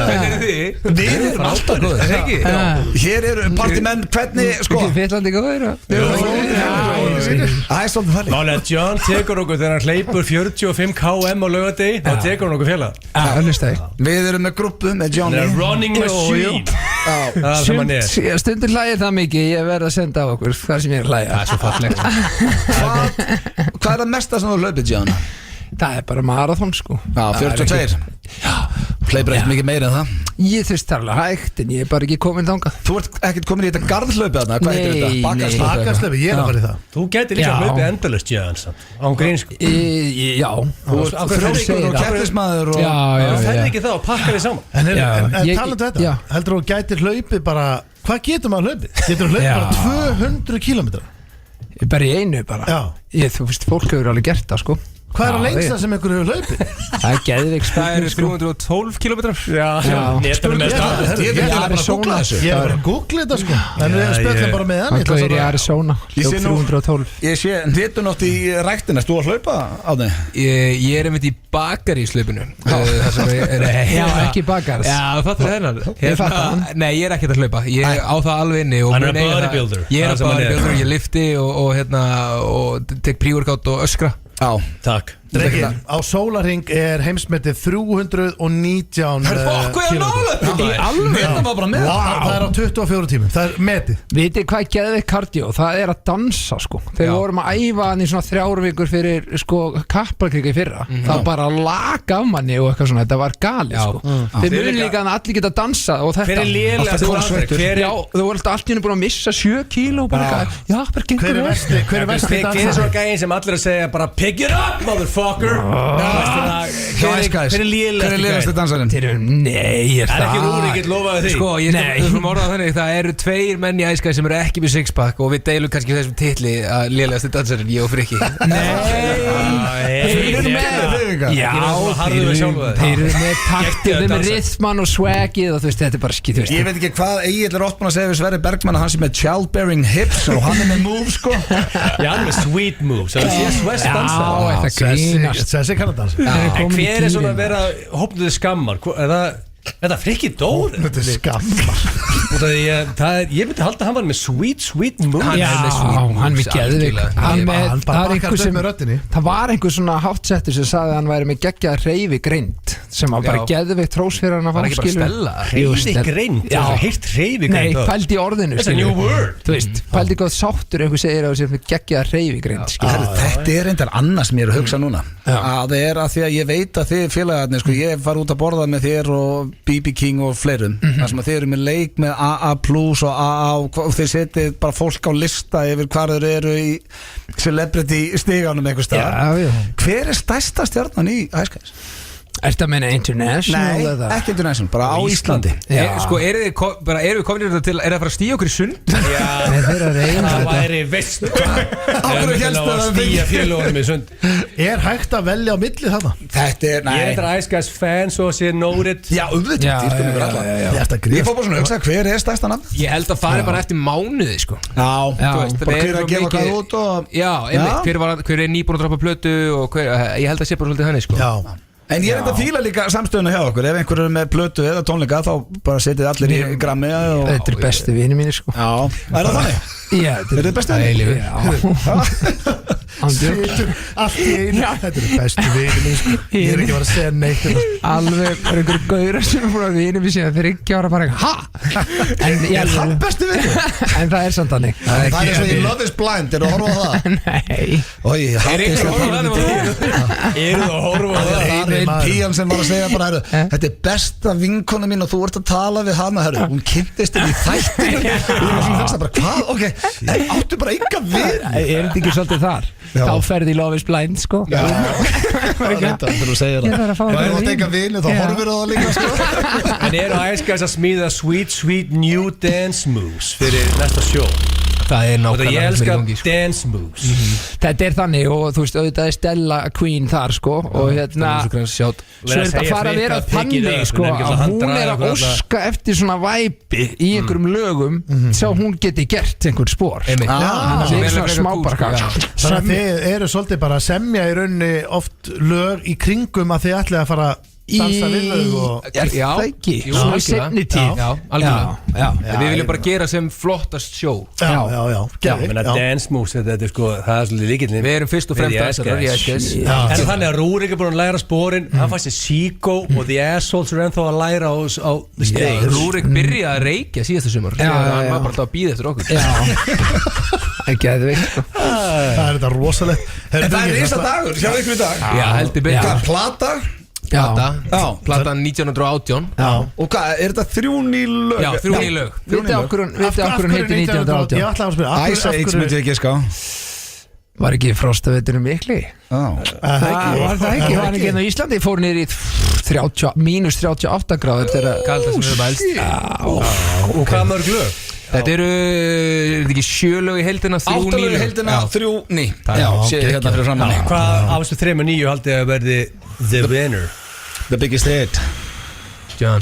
Hvernig eru þið? Við erum alltaf góður, er ekki? Hér eru partimenn, hvernig, sko Fittlandi góður. Það er svolítið farið. Málega, John tekur okkur þegar hann hleypur 45 km á laugardegi, þá tekur hann okkur félag. Önnustæði. Við erum með grúppu með Johnny. Running machine. Það er sem hann er. Stundur hlægir það mikið, ég verð að senda á okkur hvað sem ég er hlægir. Það er svo fallegt. Hvað er það mesta sem þú hlaupið, John? Það er bara marathon, sko. Já, 42. Já. Hleypur ekkert mikið meira en það. Ég þurft það alveg hægt, en ég er bara ekki komin þangað. Þú ert ekkert komin í þetta garðhlaupi þarna, hvað heitir þetta? Bakarslaupi, ég er að fara í það. Þú getur líka að hlaupið endalaust, Jönsson. Án grín, sko. Já. Þú ert frjóskur og keppnismæður og... Já. Þú ferði ekki það og pakka þið saman. En talandi þetta, heldur þú gætir hlaupið bara... Hvað getur maður hlaupið? Getur hlaupið bara 200 kilometra? Bara í einu bara. Þú veist, fólk hefur alveg gert það, sko. Hvað er að lengsta sem einhver hefur hlaupið? Það er geðveik Það eru 312 kilometrar. Netanum með stað. Ég er bara að googla þetta, sko. En við spöllum bara með hann. Hann gauðir í Arizona 312. Ég sé hnitun átt í ræktina. Þú að hlaupa á þig? Ég er einmitt í bakaríslaupinu. Já, ekki bakars. Já, fattur þennan. Ég fatt hann. Nei, ég er ekkert að hlaupa. Ég á það alveg inni. Hann er bodybuilder. Ég er bodybuilder. Ég lifti og tek pre-workout og öskra. Já, takk. Drengir, á sólarhing er heimsmetið 319 kilometrar. Í alveg, þetta var bara með. Það er á 24 tímum, það er metið. Vitið hvað er geðveikt kardió? Það er að dansa, sko. Þegar við vorum að æfa hann í svona 3 vikur fyrir, sko, Kaplakrika í fyrra. Það bara lag af manni og eitthvað svona. Þetta var galið, sko. Þeir muni líka að allir geta dansað og þetta. Hver er lélega? Já, þú voru alltaf allir búin að missa 7 kíló. Já, bara gengur vel. Hver er vesti dansa? Hver er svo gæðin sem allir að segja bara pick it up, motherfucker? motherfucker Hver er lélegasti dansarinn? Nei, Það er ekki Rúrik, get lofaði því Sko, ég skal orða það þannig Það eru 2 menn í Ice Guys sem eru ekki með sixpack og við deilum kannski þessum titli að lélegasti dansarinn, ég og Frikki Þeir eru með taktið, þeir eru með rithman og swagið og þú veist, þetta er bara skýt Ég veit ekki hvað Egill er oft búin að segja við Sverri Bergmann að hann sé með childbearing hips og hann er með moves sko Já, hann er með sweet moves Það sé Sves dansa þetta grínast Þessi kann að dansa En hver er svona að vera hópnuði skammar? Er það Frikki Dór? Þetta er skammar Ég myndi halda að hann var með sweet moves Já, hann með geðvik Hann bara bakkar upp með röddinni Það var einhver svona hátsettur sem sagði að hann væri með geggjað hreyfigreind sem var bara geðvik trós fyrir hann að fá skilur Hreyfigreind? Já, heilt hreyfigreind Nei, pældi í orðinu It's a new word Þú veist, pældi góð sáttur einhver segir að það sé með geggjað hreyfigreind Þetta er reyndar annars mér að hugsa núna að það er að því að ég veit að þið félagarnir sko, ég far út að borða með þér og BB King og fleirum þar sem að þið eru með leik með AA plus og AA og þeir setið bara fólk á lista yfir hvar þeir eru í celebrity stiganum einhver staðar Hver er stærsta stjarnan í Ice Guys? Ertu að meina international? Nei, ekki international, bara á Íslandi Sko, eru við komin til Er það að fara að stíja okkur í sund? Já, það væri veist Ákveður helst að stíja félögunum í sund Er hægt að velja á milli þarna? Þetta er, nei Ég er Ice Guys fan, svo sé noted Já, Ég fór bara svona að hugsa, hver er stærsta nafn? Ég held að fara bara eftir mánuði, sko Já, bara hver að gefa hvað út og Já, einmitt, hver er nýbúin að droppa plötu og hver, ég held að sé bara svolítið henni, sko Já En ég er enda að fíla líka samstöðuna hjá okkur Ef einhver er með plötu eða tónleika þá bara setið allir í grammi Þetta er bestu vini mínir sko Já, er það þannig? Já, þetta er bestu vini Sýtur allt í einu Þetta er bestu vini sko Ég er ekki að vera að segja neitt Alveg er einhverju gauðra sem er frá vini við síðan fyrir ekki ára bara ha? Er það bestu vini? En það er samt þannig Það er svo í Love is Blind, eru að horfa á það? Nei Eru að horfa á það? Það er einn pían sem var að segja bara Þetta er besta vinkona mín og þú ert að tala við hana Hún kynntist þér í þættin og ég var svona að hugsa bara hvað, ok áttu bara enga við Er þetta ekki svolítið þar? Þá ferði Love is Blind sko Já, þetta er að segja það Það er að teka vini, þá horfir það líka sko En eru Ice Guys að smíða sweet new dance moves fyrir næsta sjó? Það er nákvæmlega ég elska dance moves Þetta er þannig og þú veist auðvitað er Stella Queen þar sko og hérna svo er þetta fara að vera þannig sko að hún er að óska eftir svona væpi í einhverjum lögum sjá hún geti gert einhver spór það er svona smábarka Þannig að þið eru svolítið bara að semja í raunni oft lög í kringum að þið ætlaði að fara dansa við þau og Já, það ekki Svona seinni tíð Já, algjörlega Við viljum bara gera sem flottast sjó Já, dance moves, þetta er sko það er svolítið líkillin Við erum fyrst og fremst dansarar í Ice Guys En þannig að Rúrik er búin að læra spórin hann fannst sér Chico og The Assholes er ennþá að læra á the stage Rúrik byrjaði að reykja síðasta sumar hann var bara alltaf að bíða eftir okkur Ekki að þið veit Það er þetta rosalegt En það er risa dagur, sjá ykkur í dag Já, heldur betur Plata Platan 1918 Og hvað, er þetta 3 ný lög? Já, 3 ný lög Vitið okkur hún heiti 1918 Ég ætlaði að spila Ice Age myndi ég ekki ská Var ekki frostaveturinn mikli? Var það ekki? Var ekki hérna í Íslandi? Fór niður í mínus 38 gráður þegar Kaldast sem við erum elst Og hvað mörg lög? Þetta eru ekki 7 lög í heildina 8 lög í heildina, 3 ný Já, séu hérna fyrir framann Hvað af þessu 3 og 9 haldið að verði the winner? The biggest hit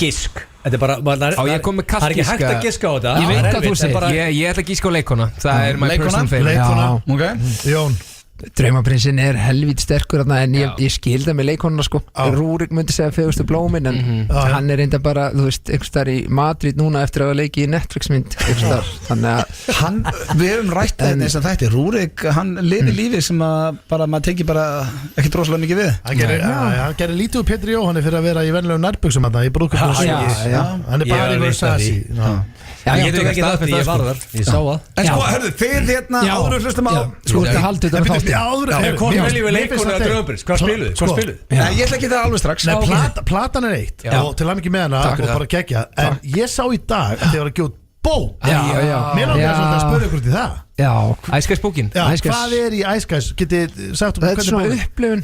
Gisk Þetta er bara Á ég kom með Það er ekki hægt að giska á þetta Ég veit hvað þú segir Ég ætla að gíska á leikona Það er my personal favorite Leikona, Jón Draumaprinsinn er helvít sterkur en ég skilda með leikonuna sko Rúrik myndi segja fegustu blómin en hann er reynda bara, þú veist, einhvers þar í Madrid núna eftir að hafa leikið í Netflix mynd þannig að við hefum rætt þetta eins og þetta Rúrik, hann lifi lífi sem að bara, maður tengi bara ekki droslega mikið við Hann gerir lítið úr Petri Jóhanni fyrir að vera í venlegu nærböksum í brúðköpunum hann er bara í Versace Ég tók ekki það fyrir ég var þar Ég sá það En sko, hörðu, þið hérna áður hlustum á Sko, þetta haldið þetta þátt Hvort veljum við leikonu eða Draumaprins? Hvað spiluðu? Nei, ég ætla ekki það alveg strax Platan er eitt og til að mikið með hana og bara gegja en ég sá í dag að þið var að gjóð bók Mér langar svolítið að spyrja ykkur til það Ice Guys bókin Hvað er í Ice Guys? Getið sagt Þetta er svona upplifun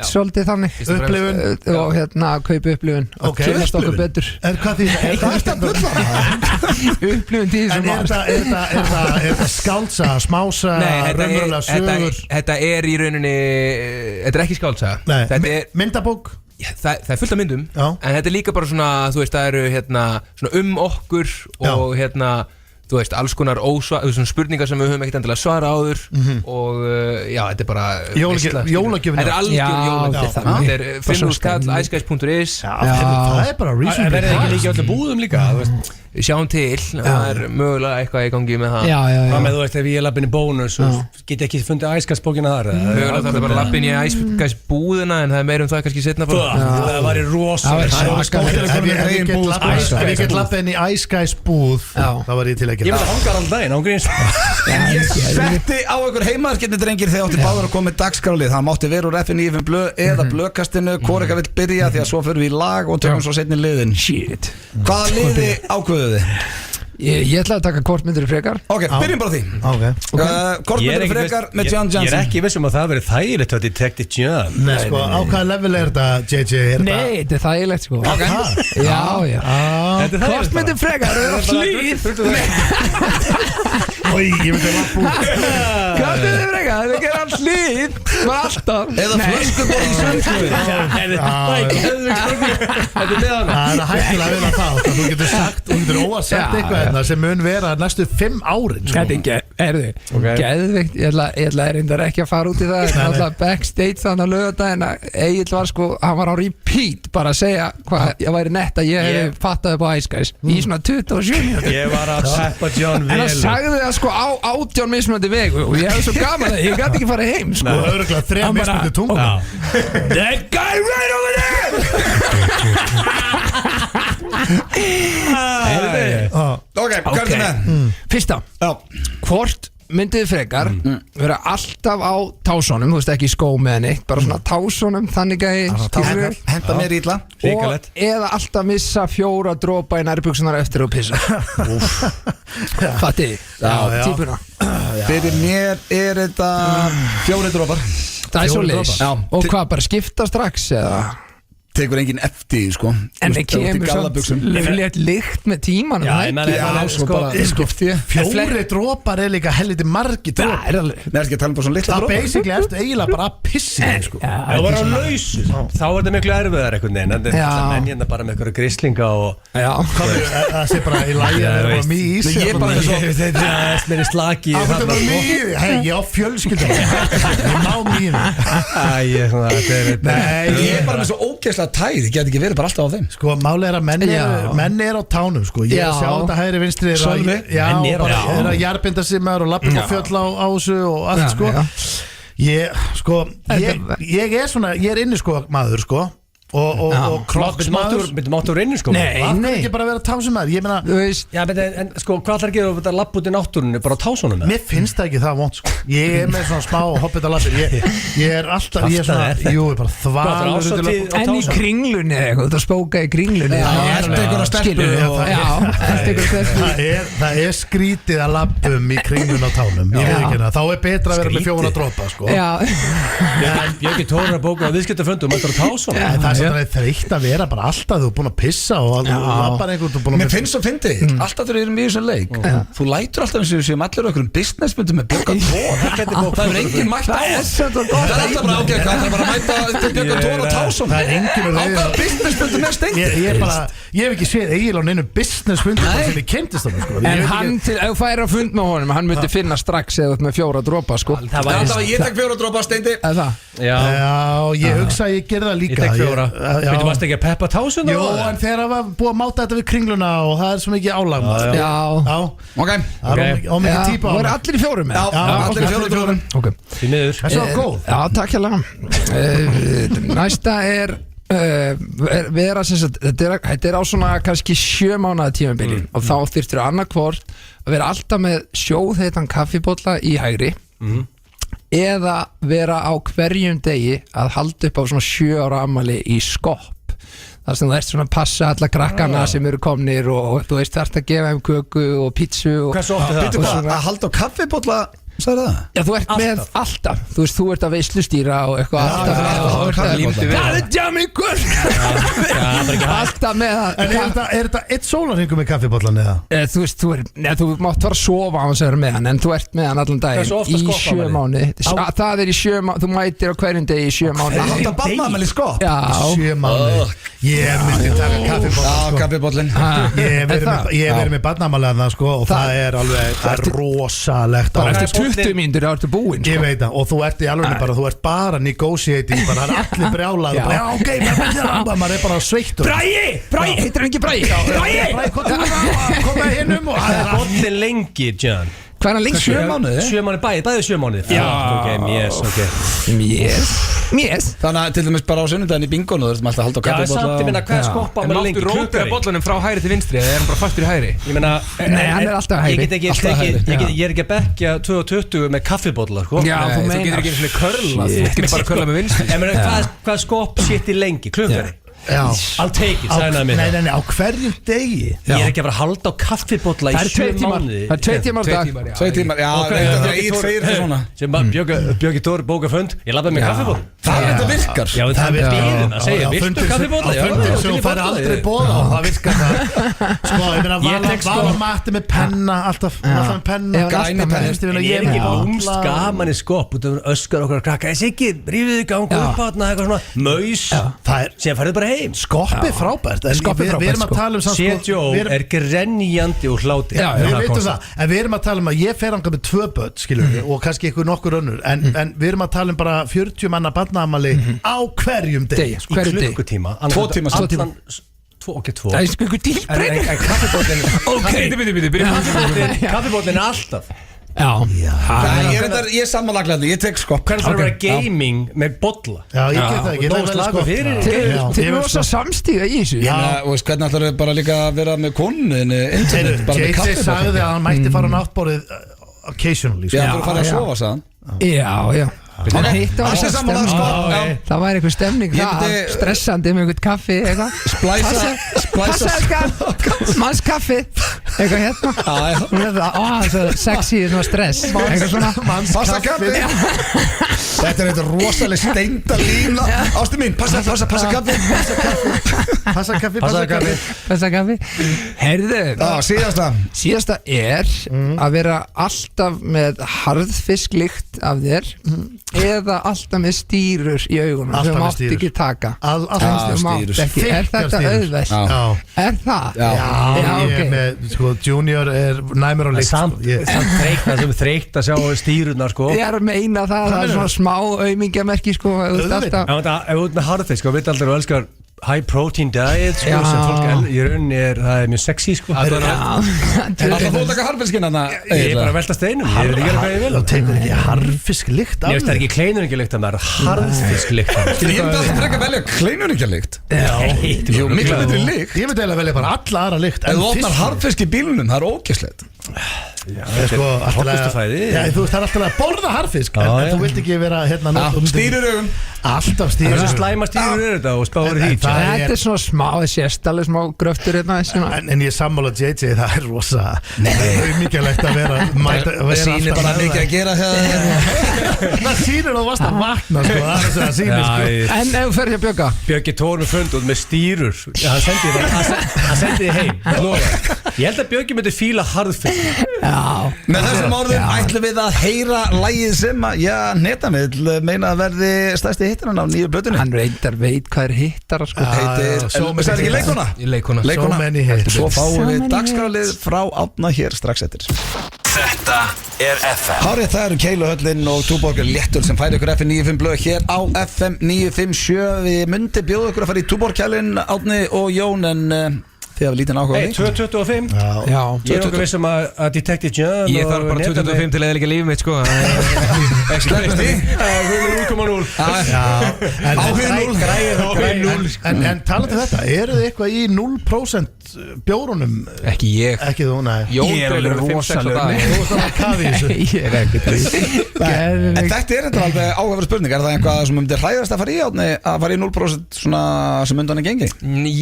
svolítið þannig Upplifun og hérna kaupa upplifun og kynast okkur betur. Hvað því það? Hvað er þetta að bulla? Upplifun því sem Er þetta skáldsaga, smásaga, raunverulega sögur? Þetta í rauninni þetta ekki skáldsaga. Þetta Myndabók? Það fullt af myndum, en þetta líka bara svona, þú veist, það eru hérna svona okkur og hérna, þú veist, alls konar svona spurningar sem við höfum ekkert endilega svara áður og já, þetta bara jólagjöfin. Þetta algjör jólagjöfin. Þetta finnúskall, iceguys.is. Það bara reason. Það verður ekki líka öllu búðum líka, þú veist. Við sjáum til, það mögulega eitthvað í gangi með það. Hvað með þú veist, ef ég er lappin í bónus og get ekki fundið æskasbókina þar? Mögulega það er bara lappin í æskasbúðina, en það er meira það kannski setna frá. Það var í rosalega. Ef ég get lappin í æskasbúð, þá var ég til að gera. Ég myndi að hangar alltaf daginn, ángríns. Ég setti á ykkur heimaðarsketni drengir þegar átti báður að koma með dagskrálið. Það mátti vera úr FN95 blöð eða blöðkastinu. Hvor eitthvað vill byrja því að svo fyrir við í lag og tökum svo seinni liðin. Shit. Hvaða liði ákveðuð þið? Ég ætlaði að taka kortmyndir frekar. Ok, byrjum bara því. Kortmyndir frekar með John Johnson. Ég er ekki vissum að það verið þægilegt að Detective John. Nei, sko, á hvaða level er þetta, JJ? Nei, þetta er þægilegt, sko. Já. Kortmyndir frekar, það er hlýð. Ói, ég myndi að lappa út. Kortmyndir frekar, það er allt hlýð. Bara alltaf. Eða flöskuból í sundflöðu. Þetta er með hana. Það er hættilega að vera það. Þú getur sagt, þú getur óasagt eitthvað sem mun vera næstu 5 árin. Þetta er geðvikt. Ég ætla reyndar ekki að fara út í það. Alltaf backstage þannig að laugardaginn að Egill var sko, hann var á repeat bara að segja hvað ég væri nett að ég hef fattað upp á Ice Guys í svona 27 minútur. Ég var að peppa John vel. En það sagði það sko á 18 mismunandi vegu og ég hef svo gaman að ég gæti ekki fara heim sko. Og örgulega 3 mismunandi tungum. That guy right over there. Ok, hvað er það með? Fyrsta, hvort myndið frekar vera alltaf á tásónum, þú veist ekki í skó með neitt, bara svona tásónum, þannig að Henda mér ítla. og eða alltaf missa 4 dropa í nærbuksunar eftir að pissa. Fatti, típuna. Fyrir mér er þetta 4 dropar. Það er svo leys. Já. Og hvað, bara skipta strax eða? Tekur enginn eftir, sko. En það kemur svona lifilegt lykt með tímanum. Svo bara skipti ég. 4 dropar er líka helviti margi dropar. Það er alveg. Nei, ekki að tala um bara svona litla Það dropar. basically ertu eiginlega bara að pissi sko. Það var á lausu. Þá er þetta miklu erfiðar einhvern veginn. En menn hérna bara með einhverja grislinga og Það sé bara í lagi að vera bara mjög í sig. Ég er bara eins og þetta er mér í slaki. Ég á fjölskyldum. Ég má mýðinu. Ég er bara með svo ógeðslega tæð. Ég get ekki verið bara alltaf á þeim. Sko, máli er að menn er á tánum sko. Ég sjá þetta hægri vinstri er að jarbinda sig með og lappa á fjöll á þessu og allt sko. Ég er svona, ég er inni sko maður sko og kroksmaður. Máttu úr inni sko? Nei, það er ekki bara að vera tásumæður. Ég meina, þú veist. Já, en sko, hvað ætlar að gera að lappa út í náttúrunni bara á tásunum? Mér finnst það ekki það vont sko. Ég er með svona smá hoppitalappir. Ég er alltaf, ég er svona, jú, ég bara þvalur. En í kringlunni eitthvað, þú spóka í kringlunni. Það er skrítið að lappum í kringlun á tánum. Ég veit ekki það. Þá er betra að vera með 4 dropa sko. Ég ekki tóra bóka á viðskiptafundum eftir á tásunum. Það er þreytt að vera bara alltaf þú er búin að pissa og lappar einhvern þú er búin að Mér finnst svo fyndi, alltaf þegar við erum í þessu leik þú lætur alltaf eins og við séum allir okkur businessmyndum með Björn Tór það er enginn mætt á það er alltaf bara ágæð það er bara að mæta Björn Tór og Tásson það er enginn á hvaða businessmyndum er stengt ég hef ekki séð Egil á neinu businessmyndum sem ég kynntist hann en hann til að færa að fund með honum hann myndi finna strax eða með 4 dropa sko ég tek 4 dropa steindi ég hugsa að ég gerði það líka Þú varst ekki að peppa Tásun? Jú, en þegar það var búið að máta þetta við kringluna og það er svo mikið álag ok og mikið típa það voru allir í 4 með allir í 4 dróðum Því miður það er svo góð já, takk hjá næsta er vera þetta er á svona kannski 7 mánaða tímabili og þá þyrftir annarkvort að vera alltaf með sjóðheitan kaffibolla í hægri eða vera á hverjum degi að halda upp á svona 7 ára afmæli í Skopp þar sem þú ert svona að passa alla krakkana sem eru komnir og þú veist þarft að gefa þeim köku og pítsu Hversu oft er það? að halda á kaffibolla Sagði það? Já, þú ert með alltaf. Þú veist, þú ert að veislustýra og eitthvað alltaf með það er djamingur alltaf með það. En er þetta eitt sólarhringur með kaffibollan eða? Þú veist, þú mátt fara að sofa á hans að vera með hann, en þú ert með hann allan daginn í 7 mánuði. Það er í 7 mánuði, þú mætir á hverjum degi í 7 mánuði. Það er barnaðamæli skopp. Já, 7 mánuði. Ég myndi taka kaffibollan. Ég hef verið með barnaðamæli sko, og það er alveg rosalegt. Bara eftir 20 mínútur þá ertu búinn sko. Ég veit það, og þú ert í alveg bara, þú ert bara negotiating, bara það er allir brjálað og bara, ok, maður er bara sveittur. Bragi, heitir hann ekki Bragi? Bragi, koma hinnum og það er bollin lengi, John. Hvað er hann lengt? 7 mánuði? 7 mánuði bæði 7 mánuði. Já. Ok. Mjess. Þannig að til dæmis bara á sunnudaginn í bingónu þú þurfum alltaf að halda á Já, kaffibolla. samt, ég meina, hvað skoppa En maður máttu lengi? rótera bollanum frá hægri til vinstri eða er hann bara fastur í hægri? Ég meina, Nei, hann er alltaf hægri. Ég get ekki Alltaf hægri, ég er ekki að bekkja 2020 með kaffibolla, sko. Já, þú Þú getur ekki eins og körla, þú getur bara körla með vinstri. Ég meina, hvað skopp sitt í lengi? Klukkari? I'll take it, sagði hann að mér. Nei, á hverjum degi. Ég er ekki að fara að halda á kaffibolla í 7 mánuði. Það er 2 tímar á dag. 2 tímar, já, það er 1 fyrir svona. Sem Björgi Tóri bóka fund. Ég labbaði með kaffibolla. Það virkar. Já, það er bíðin að segja, viltu kaffibolla? Á fundir sem þú fær aldrei boða á, það virkar það. Sko, ég meina, vala mati með penna, alltaf með penna. Græni penna. Ég er ekki lúmst gaman í skopp út af öskar okkar krakka. Ég sé ekki, rífið í gang upp átna, eitthvað svona maus. Síðan farið bara heim. Skoppi frábært. Við erum að tala um CTO er grenjandi og hláti. Við veitum það, en við erum að tala um að ég fer anga með 2 börn, skiljum við, og kannski ykkur nokkur önnur, en við erum að tala um bara 40 manna barnaafmæli á hverjum degi. Í klukkutíma. 2 tíma. 2 tíma. 2. Það er einhver dílbreyting. Kaffibóllin er alltaf. Já. Ég er samanlaglega, ég tek skopp. Hvernig þarf að vera gaming með bolla? Já, ég get það ekki. Nóg slagur fyrir. Þið er rosa samstíga í þessu. Já, og veist hvernig ætlar þau bara líka að vera með konun internet, bara með JJ kaffibolla. sagði að hann mætti fara á náttborðið occasionally. Já, þú farið að sofa, sagðan. Já. Það er samanlaglega skopp. Það væri eitthvað stemning það, stressandi með eitthvað kaffi Splæsa manns kaffi eitthvað hérna það er sexy, svona stress eitthvað svona Passa kaffi. Þetta er eitthvað rosalega steinda lína. Ástu mín, passa kaffi. Passa kaffi. Herðu, síðasta er að vera alltaf með harðfisklykt af þér eða alltaf með stýrur í augunum sem þú mátt ekki taka. Er þetta auðvelt? Er það? Já, ok. Junior er næmur á lykt. Samt þreytt að sjá stýrurnar, sko. Ég er að meina það er svona smá aumingjamerki, sko. Ef þú ert með harðfisk og vill aldrei og elskar high protein diet, sko, sem fólk í rauninni það er mjög sexy, sko. En alltaf þú taka harfiskinn hana? Ég er bara að velta steinum. Ég er ekki að gera hvað ég vil. Þú tegur ekki harfisklykt af Ég veist það er ekki kleinurníkjalykt að maður harðfisklykt. Ég myndi að frekka velja kleinurníkjalykt. Jú, miklu betri lykt. Ég myndi eiginlega velja bara alla aðra lykt. Ef þú opnar harfisk í bílunum, það er ógeðslegt. Hollustufæði. Þú veist, það er alltaf að borða harfisk, en þú vilt ekki vera hérna stýrir augun. Alltaf stýrir augun. Slæma stýrir er þetta og spáður í því. Þetta er svona smá, sérstalega smá gröftur hérna. En ég sammála JJ, það er rosa mikilvægt að vera. Það sýnir bara mikið að gera það sýnir að þú varst að vakna, sko. Það er það sýnir, sko. En ef þú ferði að Björga Björgi Tór með fund út með stýrur. Hann sendi þið heim. Ég held að Björgi myndi fíla harðfisk. Með þessum orðum ætlum við að heyra lagið sem að Netamill meina að verði stærsti hittarinn á nýju blötunni. Hann reyndar veit hvað er hittar, sko. Heitir, það er ekki leikona. Svo fáum við dagskrálið frá Árna hér strax eftir. Þetta er FM. Hárið, það eru Keiluhöllin og Túborg Léttul sem færi ykkur FM 95 blöð hér á FM 957. Við myndi bjóða ykkur að fara í Túborg-kjælinn, Árni og Jón, en þið hafa lítinn áhuga á því. 2.25. Já. Ég er okkur vissum að Detective John. Ég þarf bara 2.25 til að eða líka lífið mitt, sko. Sleppist því? 0,0. Áhugin 0. En talandi þetta, eru þið eitthvað í 0% bjórunum? Ekki ég. Ekki þú, nei. Jón dröður 5-6 á dag. Þú veist að kafi þessu. Ég er ekkert En þetta er þetta alveg áhugaverð spurning. Er það einhvað sem myndir hræðast að fara í, Árni, að fara í 0% svona sem undan er gengi?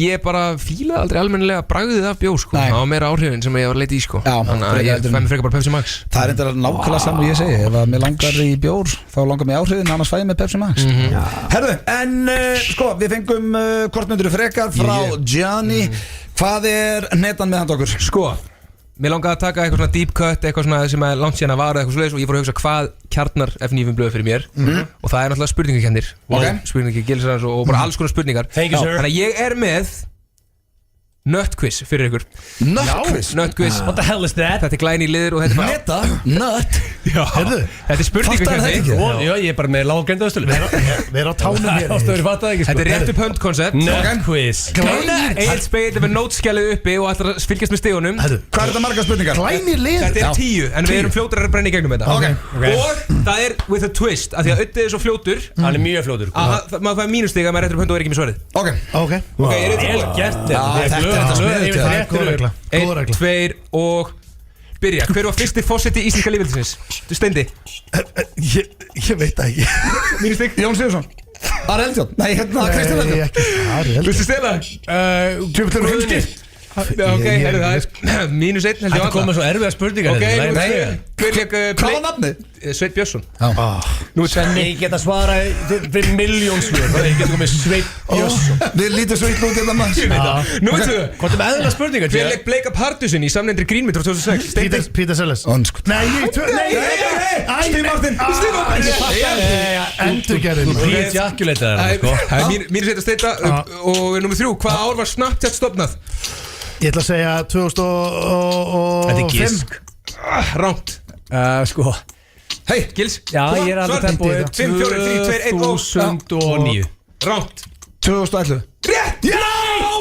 Ég bara fíla aldrei almennilega endilega bragðið af bjór sko. Það var meira áhrifin sem ég var leiti í sko. Þannig að ég fæ mig frekar bara Pepsi Max. Það er endur nákvæmlega saman ég segi. Ef að mér langar í bjór þá langar mér áhrifin, annars fæ ég með Pepsi Max. Herðu, en sko, við fengum kortmyndur frekar frá Gianni. Hvað er netan með hand okkur? Sko, mér langaði að taka eitthvað svona deep cut, eitthvað svona sem er langt síðan að vara eitthvað svoleiðis og ég fór að hugsa hvað kjarnar F9 blöð fyrir mér og það er náttúrulega spurningakennir spurningi gilsarans og bara alls konar spurningar. Þannig að ég er með nöttquiz fyrir ykkur. Nöttquiz. What the hell is that? Þetta er glæni liður og þetta er Netta? Nött? Já. Þetta er spurningakennir. Já, ég er bara með lág grendaðastölu. Við erum á tánum hér. Þetta er rétt upp hönd koncept. Nöttquiz. Egil Speil með nótskjalið uppi og ætlar að fylgjast með stigunum. Hvað er þetta margar spurningar? Glæni liður. Þetta er 10 en við erum fljótur að brenna í gegnum þetta. Og það er with a twist af því að Öddi er svo fljótur. Hann er mjög fljótur. Maður fær mínustig að maður réttur upp hönd og er ekki með svarið. Ok. Einn, tveir og byrja. Hver var fyrsti fórseti íslenska lýðveldisins? Steindi. Ég veit það ekki. Mínustig. Jón Sigurðsson. Ari Eldjón. Nei, hérna Kristján Eldjón. Viltu stela? Tjúpiltur og Hulskir. Ok, herru, það er -1 held ég Þetta komið svo erfiða spurningar. Ok, hver leik Hvað var nafni? Sveit Björnsson. Nú er Svenni. Ég get að svara fyrir miljón svör. Það er ekki komið Sveit Björnsson. Við lítum svo illa út hérna maður. Ég veit það. Nú veit þú. Hvað er með eðla spurningar? Hver leik Bleika Partusin í samnefndri Greenmynd frá 2006? Peter Sellers. Nei, Stíf Martin. Endurgerðin. Pre-ejaculated er það, sko. Mínu sveit að steita. Og nummer 3, hvaða ár var Snapchat stofnað? Ég ætla að segja 2005. Þetta er gisk. Ránt. Sko. Hei, Gils. Já, ég er alveg tempóið 5, 4, 3, 2, 1 og 2009. Ránt. 2011. Rétt! Já!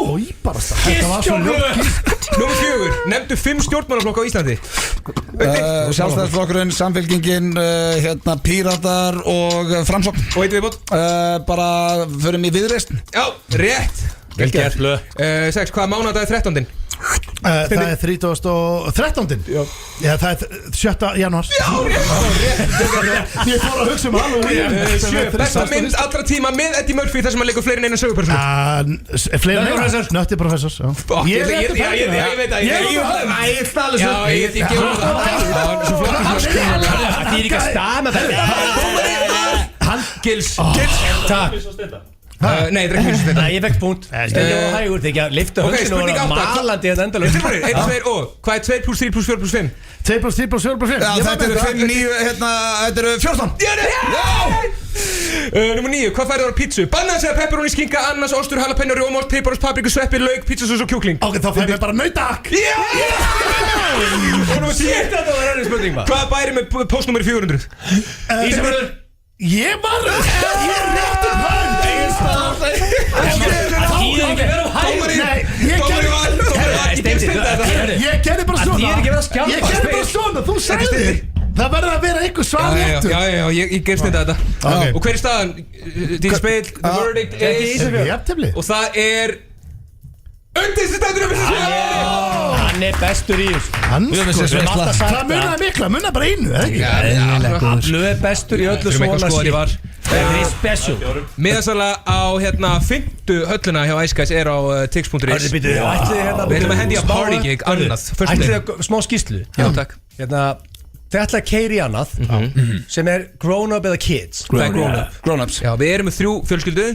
Ói, bara það. Þetta var svo ljótt. Númer 4, nefndu 5 stjórnmálaflokka á Íslandi. Sjálfstæðisflokkurinn, Samfylkingin, hérna Píratar og Framsókn. Og eitt viðbót. Bara förum í Viðreisn. Já, rétt. Vel gert, blöð. 6, hvaða mánadag er 13? Það er 3013. Já, það er 7. janúar. Já, rétt. Ég fór að hugsa Halloween. 7, besta mynd allra tíma með Eddie Murphy þar sem hann leikur fleiri en eina sögupersonu. Fleiri en eina? Nötti professors. Ég veit það. Ég stala svo. Ég gefur það. Það er ekki að stama þetta. Gils. Takk. Nei, það er ekki þetta. Nei, ég vekk punkt. Steindi var hægur þegar ég lifta hönsinu og var malandi þetta endalust. 1, 2 og hvað er 2 + 3 + 4 + 5? 2 + 3 + 4 + 5. Já, þetta eru 5, 9, hérna, þetta eru 14. Númer 9, hvað færður á pítsu? Bananas eða pepperoni, skinka, ananas, ostur, jalapeno, rjómalt, piparos, papriku, sveppi, lauk, pítsusós og kjúkling. Ok, þá fæðum við bara nautak. Já! Og númer 10, Þetta var erfið spurning maður. hvaða bæri með postnúmeri 400? Ísafjörður. Ég var réttur hönd. Ég gerði bara svona. Þú sagði það verður að vera einhver svar réttur. Já, ég gerst þetta. Og hver er staðan? Dín Speil, the verdict is. Og það er Öndis sem stættur upp Hann er bestur í þessu. Það munaði mikla, munaði bara einu, eða ekki? Hann er bestur í öllu svona sér. Það er special. Miðasala á hérna 5. hölluna hjá Ice Guys er á tix.is. Við ætlum að hendi að party gig annað. Ætlið að smá skýrslu. Já, takk. Þið ætla að keiri annað sem er grown up eða kids. Grown-ups. Já, við erum með 3 fjölskyldu.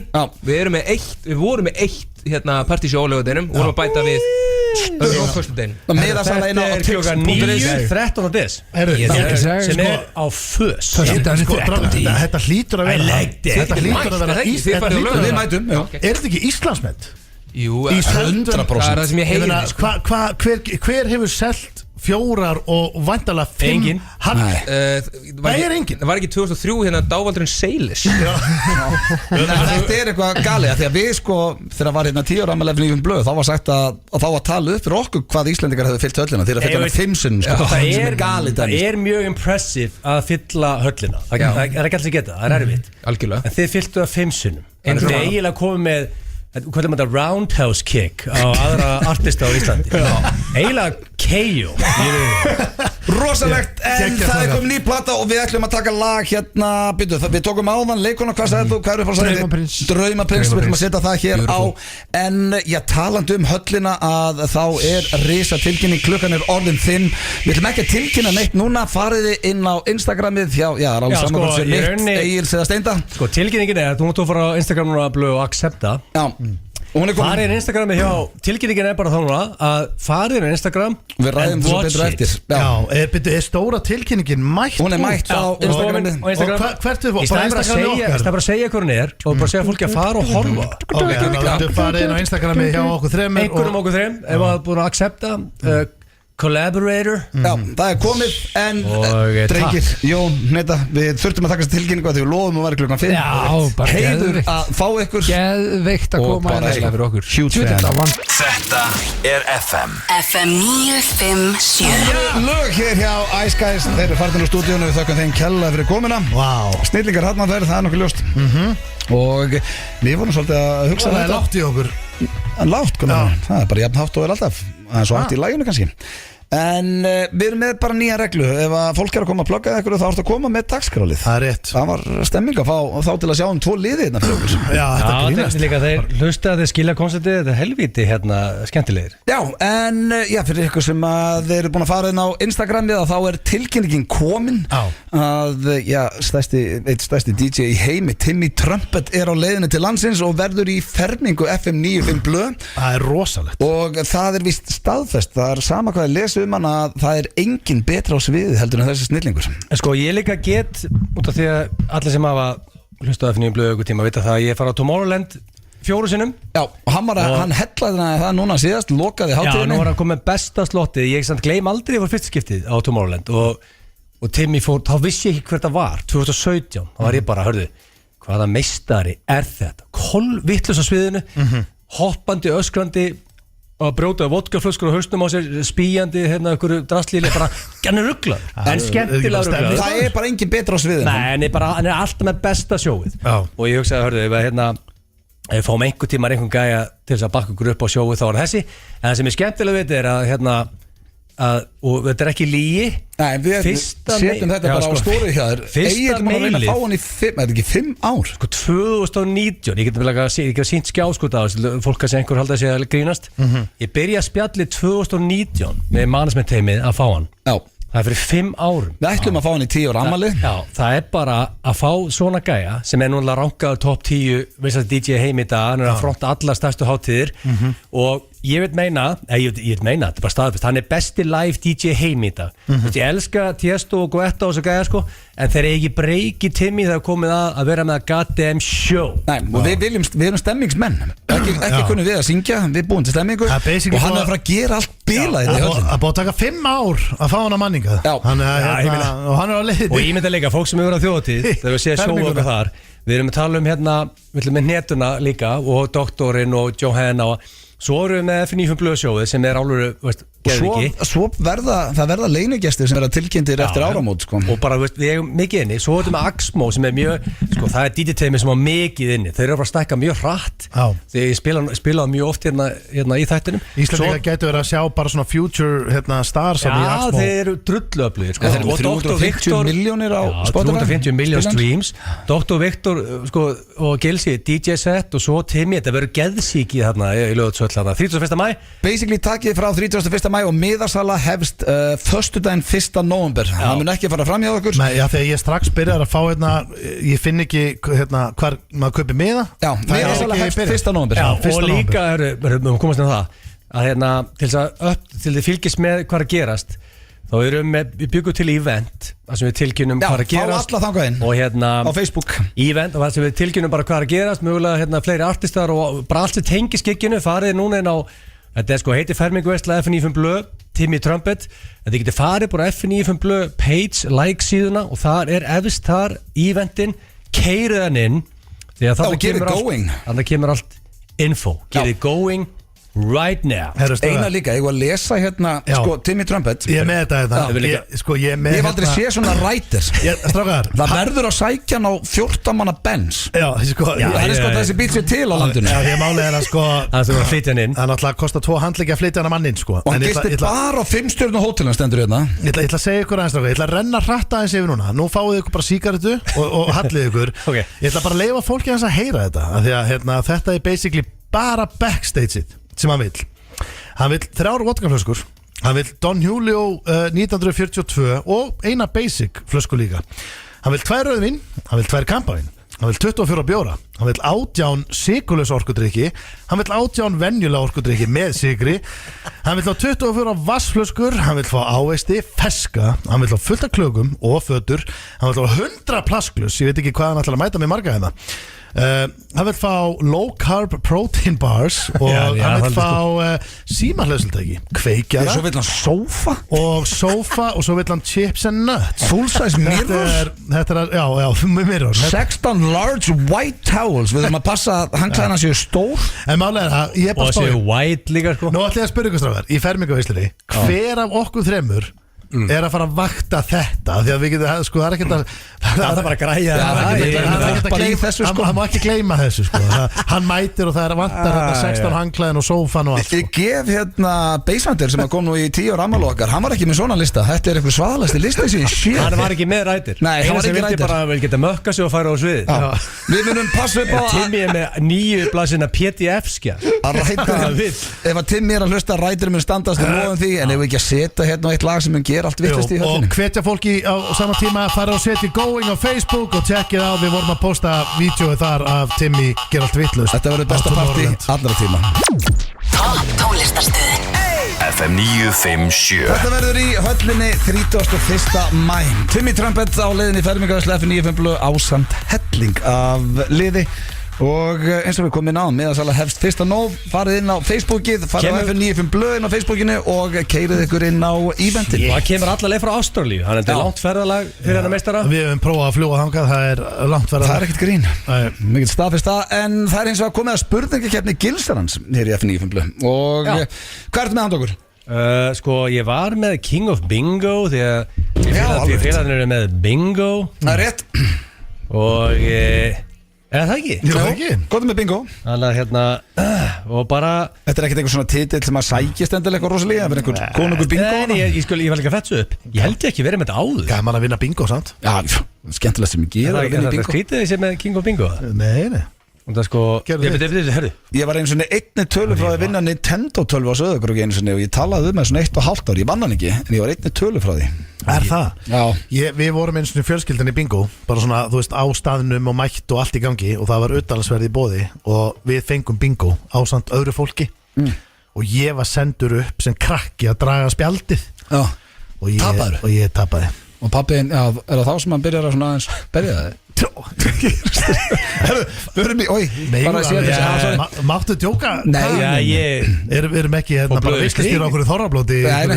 Við vorum með 1 hérna partysjó á laugardeginum og vorum að bæta við á föstudeginum. Miðasala inn á tix.is 13. des sem er á fös. Þetta hlýtur að vera Við mætum. Er þetta ekki Íslandsmet? Jú, 100%. það er það sem ég heyri. Hver hefur selt 4 og væntalega 5? Engin. Það er engin. Það var ekki 2003 hérna Dávaldurinn Seilis. Þetta er eitthvað galið því að við sko þegar var hérna 10 ára afmæli F9 blöð þá var sagt að þá var talið upp fyrir okkur hvað Íslendingar hefðu fyllt höllina þegar að fylla með 5 sinnum sko. Það er mjög impressive að fylla höllina. Það er ekki allir geta, það er erfitt. Algjörlega. En þið fylltu það 5 sinnum. Þið er eiginlega komið með hvað er þetta roundhouse kick á aðra artista á Íslandi. Eiginlega KO. Rosalegt, en það er komið ný plata og við ætlum að taka lag hérna, við tókum áðan leikona, hvað sagði þú, hvað eru að fara Draumaprins, við ætlum að setja það hér á, en talandi höllina að þá risa tilkynning, klukkan orðin 5, við ætlum ekki að tilkynna neitt núna, fariði inn á Instagramið, það er alveg saman hvort sem mitt, Egils eða Steinda. Sko, tilkynningin þú mútt að fara á Instagram núna að blöðu og accepta. Já. Farið Instagrami hjá, tilkynningin bara þá núna að farið Instagram við ræðum þessu betur eftir. Er stóra tilkynningin mætt? Hún mætt á Instagramið. Og hvert er það bara að segja hvað hún og bara segja fólki að fara og horfa. Ok, þú farið inn á Instagramið hjá okkur þrem. Einhverjum okkur þrem, ef það er búin að accepta Collaborator. Já, það er komið, en drengir, Jón, Hneta, við þurftum að taka þessi tilkynningu að því við loðum að vera klukkan 5. Já, bara heiður að fá ykkur. Geðveikt að koma og bara fyrir okkur. Huge fan. Þetta er FM. FM 957. Lög hér hjá Ice Guys, þeir eru farin úr stúdíónu, við þökkum þeim kærlega fyrir komuna. Snillingar harnan það er nokkuð ljóst. Og við vorum svolítið að hugsa þetta. Það er látt í okkur. Látt, það er bara jafn hátt og alltaf. Það er svo hátt í laginu kannski. En við erum með bara nýja reglu. Ef að fólk að koma að plugga eitthvað þá ertu að koma með dagskrálið. Það er rétt. Það var stemming að fá þá til að sjá 2 liði hérna fyrir okkur. Já, þetta grínast líka, þeir hlusta að þeir skilja konceptið. Þetta er helvíti skemmtilegir. Já, en fyrir ykkur sem að þeir eru búin að fara inn á Instagramið þá er tilkynningin komin að eitt stærsti DJ í heimi, Timmy Trumpet, er á leiðinni til landsins og verður í fermingu FM 95 blöð. Það er rosalegt. Og það er víst staðfest. Það er sama hvað lesa að það er engin betra á sviði heldur en þessi snillingur. Sko, ég líka get út af því að allir sem hafa hlustað af nýjum blöðu ykkur tíma vita það að ég fara á Tomorrowland 4 sinnum. Já, og hann hellaði það núna síðast, lokaði hátíðinni. Já, nú var hann komið besta slottið. Ég gleym aldrei að fór fyrst skiptið á Tomorrowland og Timmy fór, þá vissi ég ekki hver það var 2017, þá var ég bara, hörðu, hvaða meistari er þetta? Kolvitlaus á sviðinu, hoppandi, öskrandi og brjótaði vodkaflöskur á hausnum á sér, spíjandi einhverju drastlíli, bara hann er ruglað, en skemmtilega ruglað. Það er bara engin betra á sviðinu. Nei, hann er alltaf með besta sjóið. Og ég hugsaði, hörðu, ef við fáum einhver tíma einhvern gæja til þess að bakka okkur upp á sjóið þá er þessi, en það sem er skemmtilega veit er að og þetta er ekki lygi. Nei, við setjum þetta bara á stóri hjá þér. Egil er að reyna að fá hann í 5 ár. Sko 2019, ég get að sínt skjáskúta á þessu, fólk að segja einhver halda að segja að grínast. Ég byrja að spjalli 2019 með management-teimið að fá hann. Já. Það er fyrir 5 árum. Við ætlum að fá hann í 10 ára afmæli. Já, það er bara að fá svona gæja sem er núna rankaður top 10 DJ heim í dag, hann er að fronta alla stærstu hátíðir og ég vil meina, þetta er bara staðfest, hann er besti live DJ heim í dag. Ég elska Tiesto og Guetta og þessu gæja sko, en þeir eru ekki breyki Timmy þegar komið að vera með að goddamn show. Nei, og við erum stemmingsmenn, ekki kunum við að syngja, við búum til stemmingu og hann er að fara að gera allt bilað í höllum. Það búið að taka 5 ár að fá hann að manninga. Og hann er á leiðinni. Og ég myndi að leika, fólk sem hefur á þjóðatíð, þegar við séum show okkar þar, við erum að tala við erum með netuna líka og doktorinn og Johanna og svo erum við með F95 blöðsjóið sem er álur Svo verða leynigestir sem verða tilkynntir eftir áramót sko. Og bara við eigum mikið inni. Svo erum við með Axmo sem er mjög það er DJ-teimi sem á mikið inni. Þeir eru að stækka mjög hratt. Þegar ég spilaði mjög oft hérna í þættinum. Íslandingar gætu verið að sjá bara svona future stars í Axmo. Já, þeir eru drulluöflugir sko. Þeir eru 350 miljónir á Spotify. 350 miljón streams. Dr. Viktor og Gilsi DJ set og svo Timmy. Þetta verður geðsíki þarna í Laugardalshöll 31. maí. Basically takið frá 31. maí og miðasala hefst föstudaginn 1. nóvember. Það mun ekki fara fram hjá okkur. Já, þegar ég strax byrjar að fá ég finn ekki hvar maður kaupi miða. Já, miðasala hefst 1. nóvember. Já, og líka við komast inn á það að til þið fylgist með hvað að gerast þá við byggum til event þar sem við tilkynum hvað að gerast. Já, fá alla þangað inn og á Facebook event og þar sem við tilkynum bara hvað að gerast mögulega fleiri artistar og bara allt sem tengis gigginu farið núna inn á þetta er heitir ferminguversla F95 blöð Timmy Trumpet en þið getur farið bara F95 blöð page like síðuna og þar er efst þar eventin keiriðan inn því að það kemur allt info gerið going right now. Eina líka, ég var að lesa hérna sko, Timmy Trumpet. Ég er með þetta Ég hef aldrei séð svona rætir. Það verður að sækja hann á 14 manna Benz. Það er sko þessi bíl sér til á landinu. Ég máli að sko það var að flytja hann inn. Það náttúrulega kostar 2 handleggja að flytja hann að mannin sko. Og hann gistir bara á 5 stjörnu hótelin stendur hérna. Ég ætla að segja ykkur aðeins strákar. Ég ætla að renna hratt aðeins yfir núna. Nú fáið ykkur bara sígarettu og hallið ykkur. Ég ætla bara að leyfa fólki aðeins að heyra þetta. Því að þetta er basically bara backstageið sem hann vill. Hann vill 3 vodkaflöskur. Hann vill Don Julio 1942 og eina basic flösku líka. Hann vill 2 rauðvín. Hann vill 2 kampavín. Hann vill 24 bjóra. Hann vill 18 sykurlaus orkudrykki. Hann vill 18 venjulega orkudrykki með sykri. Hann vill á 24 vassflöskur. Hann vill fá ávexti, feska. Hann vill á fullt af klögum og fötur. Hann vill á 100 plastglös. Ég veit ekki hvað hann ætlar að mæta með marga hérna. Hann vil fá low carb protein bars og hann vil fá símahlausultæki, kveikjara, svo vil hann sófa og svo vil hann chips and nuts, full size mirrors. Þetta er mirrors 16 large white towels. Við þurfum að passa að handklæðina séu stór. En málega það, ég er bara stóð og séu white líka sko. Nú ætla ég að spyrja ykkur strákar, í fermingavíslunni hver af okkur þremur er að fara að vakta þetta því að við getum, sko, það er ekkert að það er bara að græja hann má ekki gleyma þessu sko. Hann mætir og það er að vantar 16 hangklæðin og sófan og allt. Ég gef hérna Beisandir sem kom nú í 10 ára afmæli okkar, hann var ekki með svona lista. Þetta er eitthvað svaðalasti lista sem ég sé. Hann var ekki með rætir. Nei, hann var ekki rætir. Bara vel geta mökka sig og færa á svið. Við munum passa upp á Timmy er með 9 blaðsina PDF-skja ef að Timmy er að hlusta rætir mun standast og loðum því, en ef við ekki að setja hérna eitt lag sem mun gera allt vittlust í höllinu. Og hvetja fólki á sama tíma að fara og setja Going á Facebook og tjekkið á, við vorum að posta vídeoið þar af Timmy gera allt vittlust. Þetta verður besta partí allra tíma. Topp tónlistarstöðin FM 957. Þetta verður í höllinni 31. mæ. Timmy Trumpet á leiðinni fermingavæslu FM 957 ásamt helling af liði. Og eins og við komum inn á miðasala hefst 1. nóv, farið inn á Facebookið, farið á FM95 blöðin á Facebookinu og keirið ykkur inn á eventin. Það kemur allavega frá Ástralíu, þannig að þetta er langt ferðalag fyrir hennar meistara. Við hefum prófað að fljúa þangað, það er langt ferðalag. Það er ekkert grín, mikið staðfest það, en það er eins og að komið að spurningakeppni Gilsarans hér í FM95 blöð. Og hvað ertu með hand okkur? Sko, ég var með King of Bingo því að félagarnir eru með Bingo. Það er rétt. Og eða það ekki? Jú, góðum með bingo. Þannig að hérna og bara þetta er ekkert einhver svona titill sem að sækist endilega eitthvað rosalega, það er einhver konungur bingo. Nei, ég var líka fetsu upp. Ég held ég ekki verið með þetta áður. Gaman að vinna bingo, sant? Já, skemmtilegt sem ég gera að vinna bingo. Það skrítið því sem með King of Bingo. Nei Og það sko, ég var einu svona einni tölu frá að vinna Nintendo 12 á Söðukrúki einu svona og ég talaði með svona 1,5 ár, ég vann hann ekki, en ég var einni tölu frá því. Er það? Já. Við vorum einu svona fjölskyldan í bingo, bara svona, þú veist, á staðnum og mætt og allt í gangi og það var utanlandsverð í boði og við fengum bingo ásamt öðru fólki og ég var sendur upp sem krakki að draga spjaldið. Já. Og ég tapaði. Og pappiðin, já, er það þá sem hann byrjar að svona aðeins berja það? Máttu djóka? Nei, erum ekki bara vististýra okkur í þorrablóti. Nei,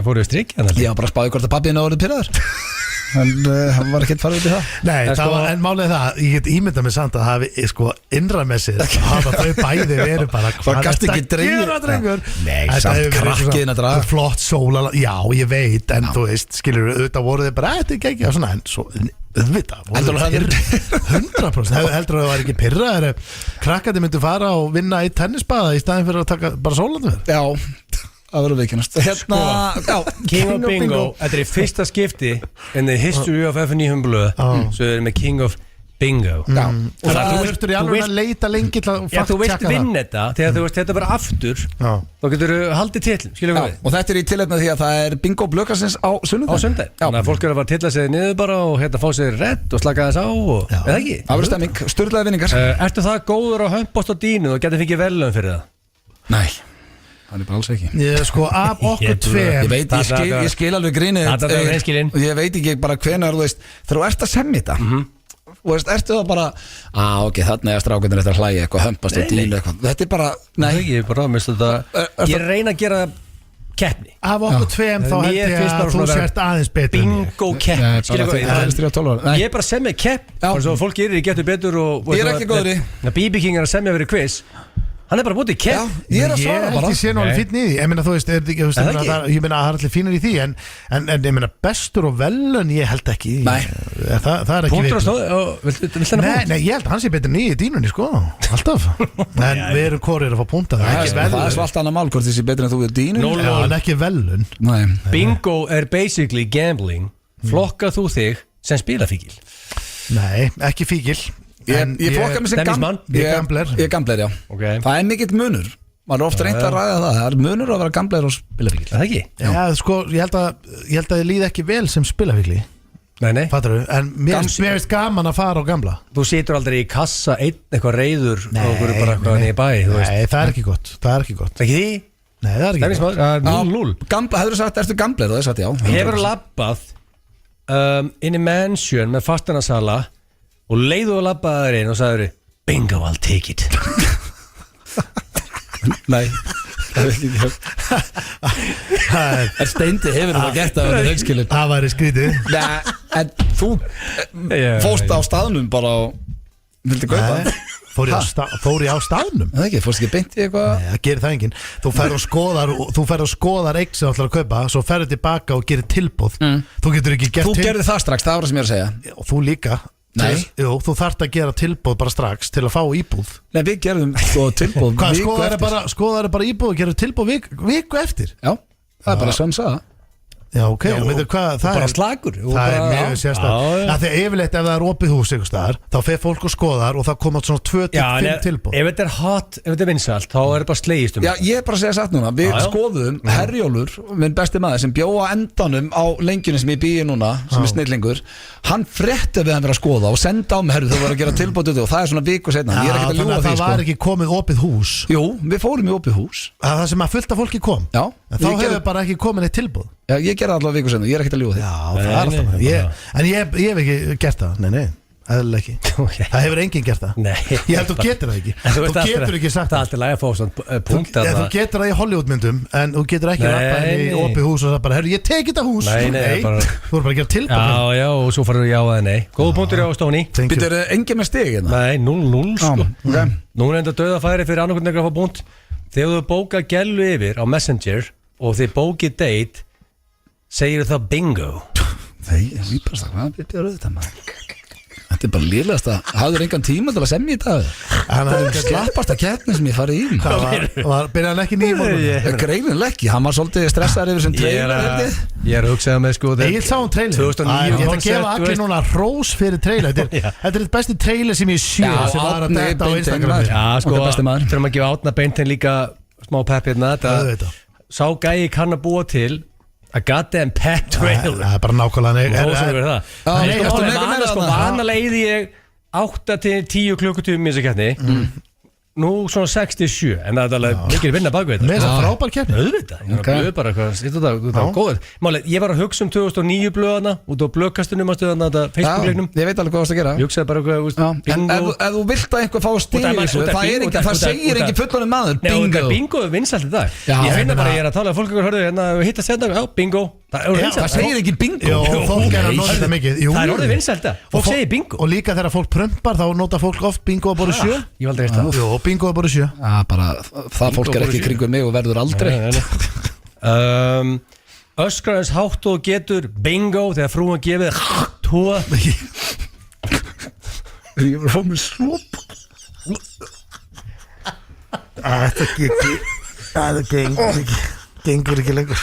fóru við strikja. Já, bara spáði hvort að pappiðin á orðið pyrraður. Hann var ekkert farið út í það. Nei, en málið það, ég get ímyndað mig samt að hafi sko innra með sér hafa þau bæði verið bara hvað er þetta að gera, drengur? Nei, samt krakkiðin að draga flott sóla, já, ég veit, en þú veist, skilur við, auðvitað voruð þið bara, þetta er ekki ekki, svona, en svo auðvitað, 100% heldur að það var ekki pirra, krakkandi myndu fara og vinna í tennisbaða í staðin fyrir að taka bara sólandu. Já, það verður veikjast. King of Bingo, þetta er í fyrsta skipti in the history of FM9 blöð, svo við erum með King of Bingo. Og það þurftur í alveg að leita lengi til að þú vilt vinna þetta, þegar þú veist þetta bara aftur, þá getur þú haldið titl, skiljum við. Og þetta er í tilefni því að það er Bingo blökarsins á sunnudag. Þannig að fólk eru að fara að tilla sig niður bara og hérna fá sig redd og slaka þess á, eða ekki? Það verður stemming, sturlaði vinningar. Ertu það góður á hömpbóst og dínu og getur fengið verðlaun fyrir það? Nei, það er bara alls ekki. Ég sko, af okkur tveim ég skil alveg grínið. Ég veit ekki bara hvenær, þú veist, þegar þú ert að semja þetta og veist, ertu það bara ok, þannig að strákunir eftir að hlæja eitthvað, hömpast og dínu eitthvað, þetta er bara, nei ég er bara, minnst þetta, ég reyna að gera keppni. Af okkur tveim þá held ég að þú sért aðeins betur bingo keppni, skiljum við, ég er bara að semja keppni, þannig að fólk gerir í getur betur og ég er ekki góður í BB King er að semja verið quiz. Hann er bara búin í kepp. Já, ég er að svara bara. Ég sé nú alveg fínn í því. Ég meina, þú veist, ég meina, það er allir fínir í því, en ég meina, bestur og velun, ég held ekki. Nei. Það er ekki Punktur og stóð, viltu hennar punkt? Nei, ég held að hann sé betur nýja í dínunni, sko. Alltaf. En við erum hvorir að fá punta. Það er svo allt annað mál hvort þessi betur en þú er dínunni. Já, en ekki velun. Bingo er basically gambling. Flokkar þú þig sem spilafíkil? Nei, ekki fíkil. Ég flokka mig sem Ég er gambler. Ég er gambler, já. Það er mikill munur. Maður er ofta reynt að ræða það. Það er munur að vera gambler og spilafíkil. Það ekki? Já, sko, ég held að ég líði ekki vel sem spilafíkli. Nei. Fattar þú? En mér finnst gaman að fara á gambla. Þú situr aldrei í kassa eitthvað reyður og okkur bara eitthvað niður bæ. Nei, það er ekki gott. Ekki því? Nei, það er ekki gott. 0-0. Hefur þú sagt, ertu gambler? Það er sagt, já. Hefur labbað inn í mansion með fastanasala og leiðu og labbaður inn og sagður bingo, I'll take it. Nei, það vil ekki höfð. Steindi hefur það gert að vera reynskilur. Það væri skrítið. Nei, en þú fórst á staðnum bara og vildi kaupa. Fór ég á staðnum? Það ekki, fórst ekki beint í eitthvað? Nei, það gerir það enginn. Þú fer og skoðar eign sem þú ætlar að kaupa, svo ferðu tilbaka og gerir tilboð. Þú getur ekki gert tilboð. Þú gerði það strax, það var það sem ég er að segja. Og þú líka. Nei. Jú, þú þarft að gera tilboð bara strax til að fá íbúð. Nei, við gerðum tilboð viku eftir. Skoðar bara íbúð og gerðu tilboð viku eftir? Já, það er bara svona saga. Já, ok, og veitur hvað það er? Bara slagur. Það er mjög sérstaklega. Þegar yfirleitt ef það er opið hús einhvers staðar, þá fer fólk og skoðar og það koma svona 2-5 tilboð. Ef þetta er hot, ef þetta er vinsalt, þá er þetta bara slegist Já, ég er bara að segja satt núna. Við skoðum Herjólfur, minn besti maður sem bjóða endanum á lengjunni sem ég býi núna, sem er snillingur. Hann frétti við hann vera að skoða og senda á mig, herru, þú var að gera tilboð og það er svona viku seinna. Ég er ekkert að ljúga því, það var ekki komið opið hús. Jú, við fórum í opið hús. Það sem að fullt af fólki kom. Já. En þá hefur bara ekki komið neitt tilboð. Já, ég gerði allavega viku seinna, ég er ekkert að ljúga því. Já, það er alltaf. En ég hef ekki gert það, nei. Eðlilega ekki. Það hefur enginn gert það. Nei. Ég held þú getur það ekki. Þú getur ekki sagt það. Það er alltaf læg að fá svona punkt að þú getur það í Hollywoodmyndum, en þú getur ekki rappað inn í opið hús og það bara, herru, ég teki þetta hús. Nei. Þú voru bara að gera tilbúin. Já, og svo farið já eða nei. Góð punktur á Stóni. Býtur enginn með stig hérna? Nei, 0-0 sko. Nú er enda dauðafæri fyrir annarkvöldin að fá punkt. Þegar þú bóka gælu yfir á Messenger og þið bókið date, segir það bingo. Þetta er bara lýrlegast að hafður engan tíma til að semja í dag. Það er slappast að keppni sem ég farið í. Byrjaði hann ekki nýjum morgun? Greinilega ekki, hann var svolítið stressaður yfir sem trailer. Ég er að hugsaða með sko Ég sá trailer. 2009 ég ætla að gefa allir núna rós fyrir trailer. Þetta er eitt besti trailer sem ég sé sem var að detta á Instagram. Já, sko, þurfum að gefa Átna Beintein líka smá pepp hérna. Sá gæi kann að búa til a goddamn pet trailer. Það er bara nákvæmlega Vanalega eyði ég 8-10 klukkutímum í þessu keppni. Nú svona 67. En það er alveg mikil vinna bak við þetta. Með þess að frábær keppni. Auðvitað. Þetta var góð. Málega, ég var að hugsa 2009 blöðana út á blöðkastunum á stöðana þetta Facebook-leiknum. Ég veit alveg hvað það að gera. Ég hugsaði bara en ef þú vilt að einhver fá stig það segir ekki fullorðinn maður. Bingo er vinsælt í dag. Ég finna bara, ég er að tala fólk hörðu hérna hitta sérna, bingo. Það segir ekki bingo. Fólk er að nota þetta mikið. Það er orðið vinsælt það. Fólk segir bingo. Og líka þegar fólk prumpar þá nota fólk oft bingo að boru 7. Ég valdi veist það. Jú, bingo að boru 7. Það fólk er ekki kringum mig og verður aldrei. Öskrar eins hátt og getur bingo þegar frúan gefið tóa. Ég var að fá mér slop. Þetta gengur ekki lengur.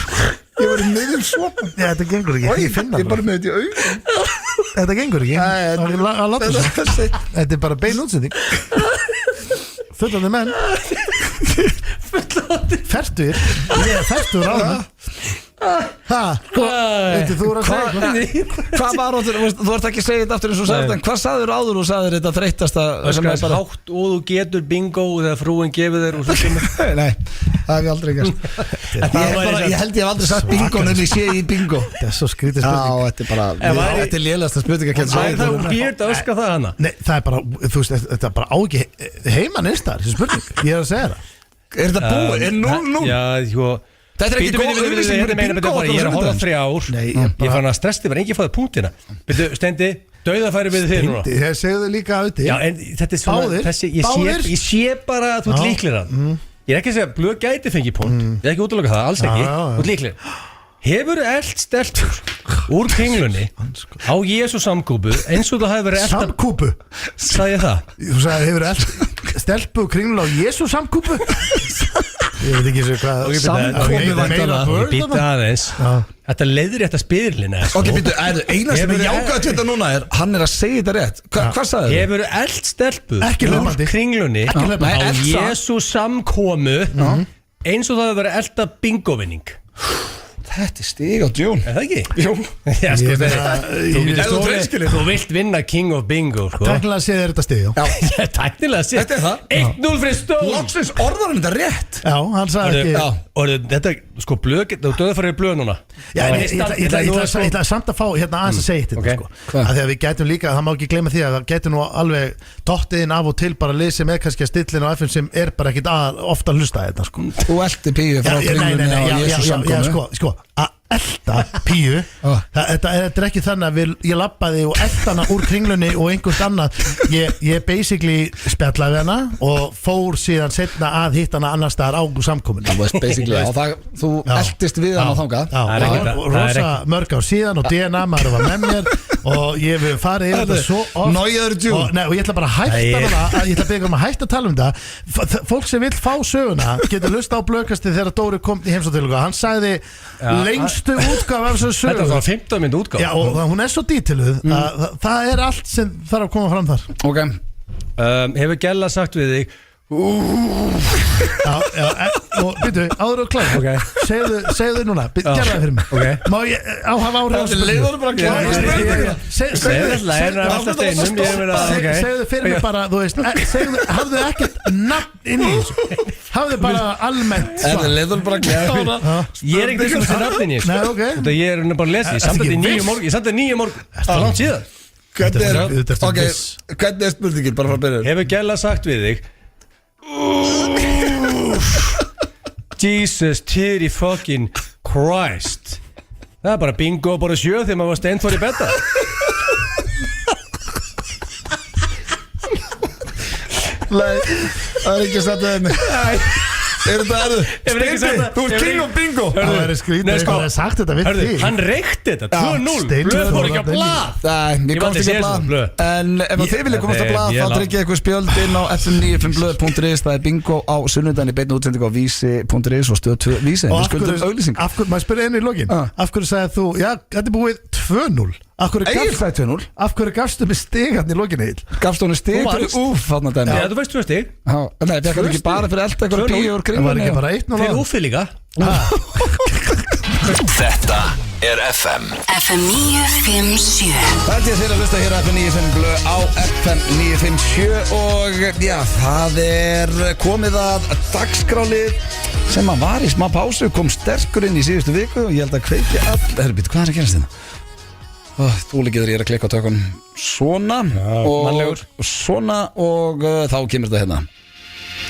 Ég var í miðjum svopan. Þetta gengur ekki, ég finna það. Ég bara með þetta í augun. Þetta gengur ekki. Þetta er bara bein útsending. Fullandi menn. Fertur. Ég er fertur á það. Þú voru að segja hvað var þú ert ekki að segja þetta aftur eins og sagði en hvað sagður áður og sagður þetta þreytasta öskrar eins hátt og þú getur bingo þegar frúin gefið þér nei, það hef ég aldrei gert ég held ég hef aldrei sagt bingo en ég sé í bingo þetta er svo skrítið spurning þetta er lélegasta spurning það er það býrt að öskra það hana nei, það er bara, þú veist, þetta er bara á ekki heima neistar, þessi spurning, ég er að segja það er þetta búið, er 0-0 já, sko þetta er ekki góð auðlýsing fyrir bingo. Ég er að hóla 3 ár. Ég fann að stressti var enginn fáið punktina. Steindi, dauðafæri við þig núna Ég segðu líka auðvitað Já, en þetta er svona Báðir Ég sé bara að þú ert líklir hann Ég er ekki að segja að blöð gæti fengið punkt Ég er ekki útloka það, alls ekki Þú ert líklir Hefur eld stelpur úr kringlunni á Jesú samkúpu eins og það hefur verið elda Samkúpu? Sagði ég það? Þú sagði hefur eld stelpu úr kringlunni á Jesú samkúpu? Ég veit ekki svo hvað Ég býta aðeins Þetta leiður rétt að spyrlina Ok, býtu, eina sem er jákvæmt þetta núna er hann er að segja þetta rétt Hvað sagði þau? Hefur eld stelpur Ekki úr hlaupandi. kringlunni á Jesú samkómu eins og það hefur verið elda bingovinning Þetta er stig á djún Er það ekki? Jú Já, sko, þú vilt vinna King of Bingo sko. Tæknilega séð er þetta stig Tæknilega séð Þetta er það 1-0 fyrir Stone Loksins orðar hann þetta rétt Já, hann sagði ekki Þetta, sko, blöð, þú döða fyrir blöð núna Já, en ég ætla samt að fá hérna aðeins að segja þetta sko. Að því að við gætum líka, það má ekki gleyma því að það gætum nú alveg dottiðinn af og til bara lið sem er kannski að stillin á FM sem er bara ekkit ofta að hlusta þetta sko. Þú eldi píu frá kringlunni á Jesú samkomu Sko, að elda píu þetta er ekki þannig að ég labbaði og elda hana úr kringlunni og einhvert annað ég basically spjallaði hana og fór síðan setna að hitt hana annar staðar á samkomunni Þú eldist við hann á þangað Rosa mörg ár síðan og DNA maður var með mér og ég hef farið yfir þetta svo oft og ég ætla bara að hætta ég ætla að byggja um að hætta að tala um þetta fólk sem vil fá söguna getur lusta á blöðkasti þegar Dóri kom í heimsóttilöku hann sagði lengstu útgáf af þessu sögu Þetta var 15 mynd útgáf Já, og hún er svo dítiluð að það er allt sem þarf að koma fram þar Ok Hefur Gella sagt við þig Já, og byrju, áður og klæð segðu núna, gerða það fyrir mig Má ég áhafa árið á spurningu Segðu fyrir mig bara, þú veist hafðu ekkert nafn inn í þessu hafðu bara almennt Ég er ekkert sem nafn inn í þessu Ég er bara að lesa, ég samt þetta 9 morgun Það er langt síðan Hvernig er spurningin bara frá byrjun? Hefur Gella sagt við þig Jesus titty fucking Christ Það er bara bingo bara 7 þegar maður var steinþór í betta Nei, það er ekki að setja það mig Er þetta Steindi, þú er king of bingo Það er skrítið að það er sagt þetta við því Hann reykti þetta, 2-0 Blöð fór ekki að blað Nei, við komast ekki að blað En ef þið viljið komast að blað þá tryggja eitthvað spjöld inn á fm95blöð.is Það er bingo á sunnudaginn í beinni útsendingu á vísi.is og stöð 2 vísi Við skuldum auglýsing Maður spyrja einu í lokin Af hverju sagði þú, já, þetta er búið 2-0 Egil fæði 2-0 Af hverju gafstu mig stig hann í lokin Egil? Gafstu hann stig fyrir þarna dæmi Já, þú veist 2 stig Nei, það er ekki bara fyrir elda eitthvað píu úr kringlunni Það var ekki bara 1-0 Fyrir úfið líka Þetta er FM FM 957 Það er til að hlusta hér að FM 95 blöð á FM 957 og já, það er komið að dagskráli sem að var í smá pásu kom sterkur inn í síðustu viku og ég held að kveiki all hvað er að gerast þetta? Þú líkiður ég er að klikka á tökun svona og svona og þá kemur þetta hérna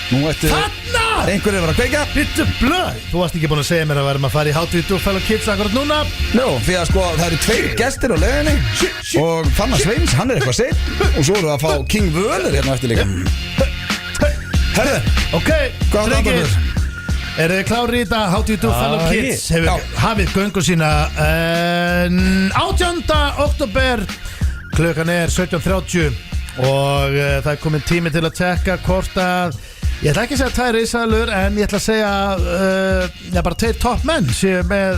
Nú ættu einhverju var að kveika Bittu blöð Þú varst ekki búin að segja mér að verðum að fara í How Do You Do Fellow Kids akkurat núna Jó, því að sko það eru 2 gestir á leiðinni og Fanna Sveins, hann er eitthvað seinn og svo eru að fá King Völer hérna eftir líka Herðu, ok, hvað var það? Eru þið klári í þetta? How Do You Do Fellow Kids hefur hafið göngu sína 18. október klukkan er 17:30 og það er komin tími til að tjekka hvort að ég ætla ekki að segja 2 risaðlur en ég ætla að segja bara 2 topp menn séu með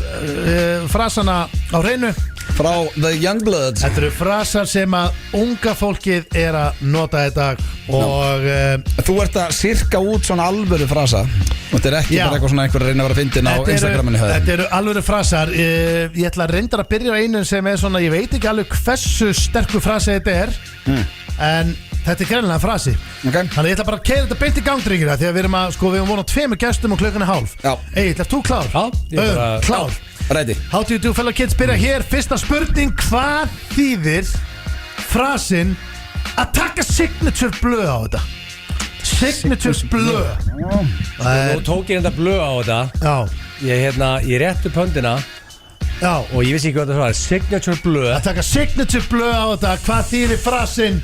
frasana á hreinu Frá The Youngbloods Þetta eru frasar sem að unga fólkið er að nota í dag og Þú ert að sirka út svona alvöru frasa Þetta er ekki bara eitthvað svona einhver að reyna að vera að fyndin á Instagraminu Þetta eru alvöru frasar Ég ætla að reynda að byrja á einu sem er svona ég veit ekki alveg hversu sterkur frasi þetta er en þetta er greinlega frasi Þannig ég ætla bara að keyra þetta beint í gangdringina því að við erum að sko við erum vonað 2 gestum og klukkan er 1:30 Egil, ert þú klár? Já, ég er bara klár Ready How Do You Do Fellow Kids byrja hér Fyrsta spurning Hvað þýðir frasin að taka signature blöð á þetta? Signature blöð Nú tók ég þetta blöð á þetta Já Ég rétti upp höndina Já. Og ég vissi ekki hvað það var, signature blöð. Að taka signature blöð á þetta. Hvað þýðir frasinn?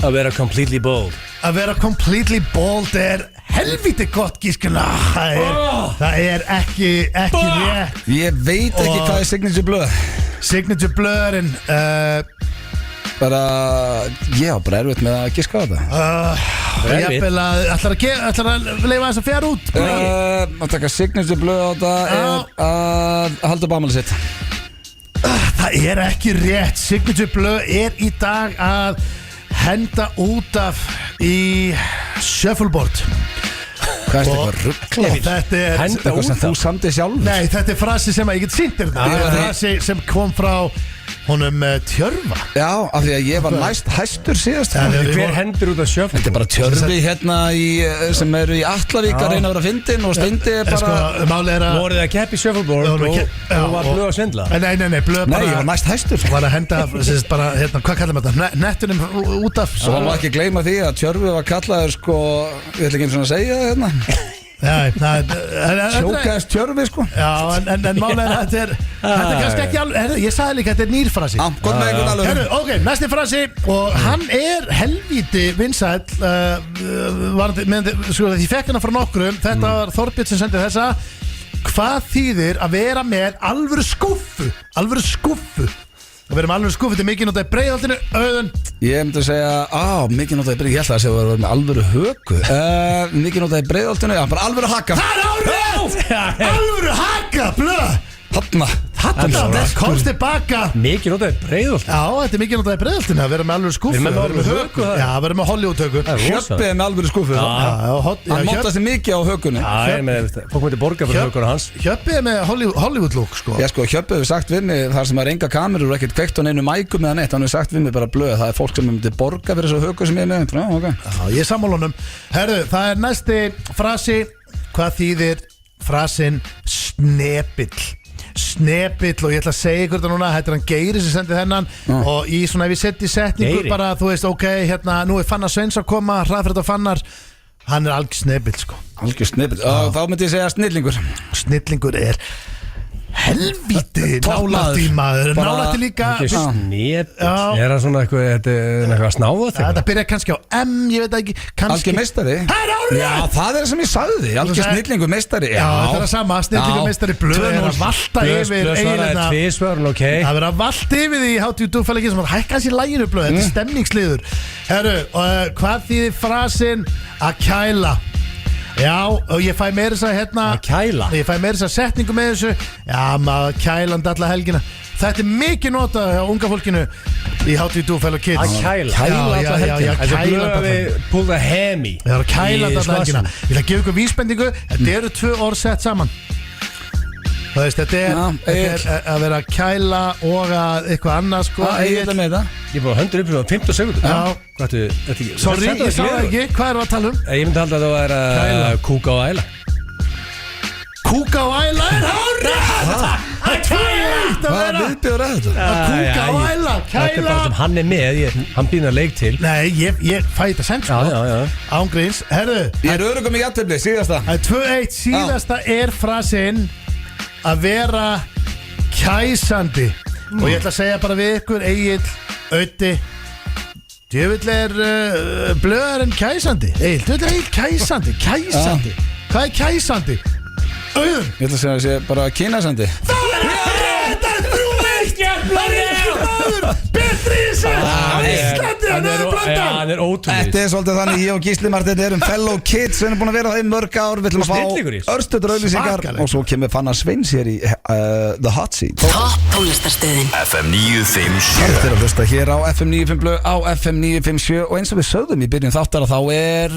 Að vera completely bold. Að vera completely bold er helviti gott gískuna. Það er ekki rétt. Ég veit ekki hvað er signature blöð. Signature blöðurinn bara, ég var bara erfitt með að giska á þetta. Jafnvel að ætlar að leifa þess að fjara út. Að taka signature blöð á þetta er að halda upp afmælið sitt. Það er ekki rétt. Signature blöð er í dag að henda út af í shuffleboard. Hvað er þetta ruggla? Þetta er henda út af. Þú samtið sjálf? Nei, þetta er frasi sem ég get sýnt þér. Þetta er frasi sem kom frá honum Tjörva. Já, af því að ég var næst hæstur síðast. Hver hendur út af sjöfn? Þetta er bara Tjörvi hérna sem eru í Allavík að reyna að vera fyndin og Steindi er bara Málið er að voruð að keppi shuffleboard og var blöð að svindla? Nei, blöð bara Nei, ég var næst hæstur. Var að henda, bara, hvað kallar maður þetta? Nettunum út af. Svo má ekki gleyma því að Tjörvi var kallaður ég ætla ekki eins og að segja það hérna. Sjókaðist Tjörvi sko. Já, en málið er að þetta er kannski ekki alveg, ég sagði líka að þetta er nýr frasi. Gott með einhvern alveg. Ok, næsti frasi og hann er helvíti vinsæll því fekk hann frá nokkrum. Þetta var Þorbjörn sem sendi þessa. Hvað þýðir að vera með alvöru skúffu? Alvöru skúffu. Að vera með alvöru skúffu, þetta er mikið notað í Breiðholtinu. Auðun. Ég myndi að segja, mikið notað í Breiðholtinu. Ég ætla að segja að vera með alvöru höku. Mikið notað í Breiðholtinu, já, bara alvöru haka. Það er árið! Alvöru haka, blöð! Þarna, komst tilbaka. Mikið notaði Breiðholt. Já, þetta er mikið notaði Breiðholtinu að vera með alvöru skúfu. Við erum með höku. Já, við erum með Hollywood-höku. Hjöppi er með alvöru skúfu. Hann mótast þig mikið á hökunni. Fólk myndi borga fyrir hökunni hans. Hjöppi er með Hollywood-look, sko. Já, sko, Hjöppi hefur sagt við mig, þar sem er enga kamerur og ekkert kveikt á neinu mækum eða neitt, hann hefur sagt við mig bara blöð, það er fólk sem myndi borga fyrir þessu höku sem ég er með. Já, ég er sammála honum. Herru, það er næsti frasi. Hvað þýðir frasinn snepill og ég ætla að segja ykkur þetta núna. Þetta er hann Geiri sem sendi þennan og í svona ef ég seti setningu Geiri. Bara þú veist ok, hérna nú er Fannar Sveins að koma, hraðfrétt á Fannar, hann er algjör snepill sko. Algjör snepill, og þá myndi ég segja snillingur. Snillingur er helvíti nálægt í maður, nálægt í líka snepill, er það svona eitthvað að snáða þetta? Þetta byrja kannski á M, ég veit ekki algjör meistari. Já, það er sem ég sagði, algjör snillingur meistari. Já, þetta er það sama, snillingur meistari. Blöð er að valta yfir eiginlega. Það verður að valta yfir því How do you do fæleikinn sem var hækkans í læginu blöð. Þetta er stemningsliður. Herru, hvað þýðir frasinn að kæla? Já, og ég fæ meira þess að hérna að kæla? Ég fæ meira þess að setningu með þessu. Já, maður kælandi alla helgina. Þetta er mikið notað hjá unga fólkinu í How do you do fellow kids. Að kæla? Kæla alla helgina? Já, kæla alla helgina. Pull the hemi. Það er að kælandi alla helgina. Ég ætla að gefa ykkur vísbendingu. Þetta eru 2 orð sett saman. Það veist, þetta er að vera að kæla og að eitthvað annað sko. Ég ætla með þetta. Ég er bara höndur upp fyrir 15 sekundur. Já. Sorry, ég sá það ekki. Hvað erum við að tala um? Ég myndi halda að það var að kúka og æla. Kúka og æla er hárið! Það er tvægt að vera viðbjóður að þetta. Að kúka og æla, Þetta er bara sem hann er með, hann býðir að leik til. Nei, ég fæ þetta sent sko. Ángríns, herru. Ég er örugum í jafntefli, síðasta. 2-1, síðasta er frasinn að vera kæsandi. Og ég ætla að segja bara við ykkur, Egill, Öddi, djöfull er blöðarinn kæsandi. Egill, djöfull er kæsandi. Kæsandi. Hvað er kæsandi? Auðun. Ég ætla að segja að sé bara kynasandi. Það er rétt, það er 3-1. Það er ekki maður betri í sig á Íslandi. Hann er ótrúlega. Þetta er svolítið þannig, ég og Gísli Martin erum fellow kids. Við erum búin að vera það í mörg ár. Við ætlum að fá örstuður auðlýsingar og svo kemur Fannar Sveins hér í The Hot Seat. Topp tónlistarstöðin FM 957. Þetta er að hlusta hér á FM 95 á FM 957 og eins og við sögðum í byrjun þáttar að þá er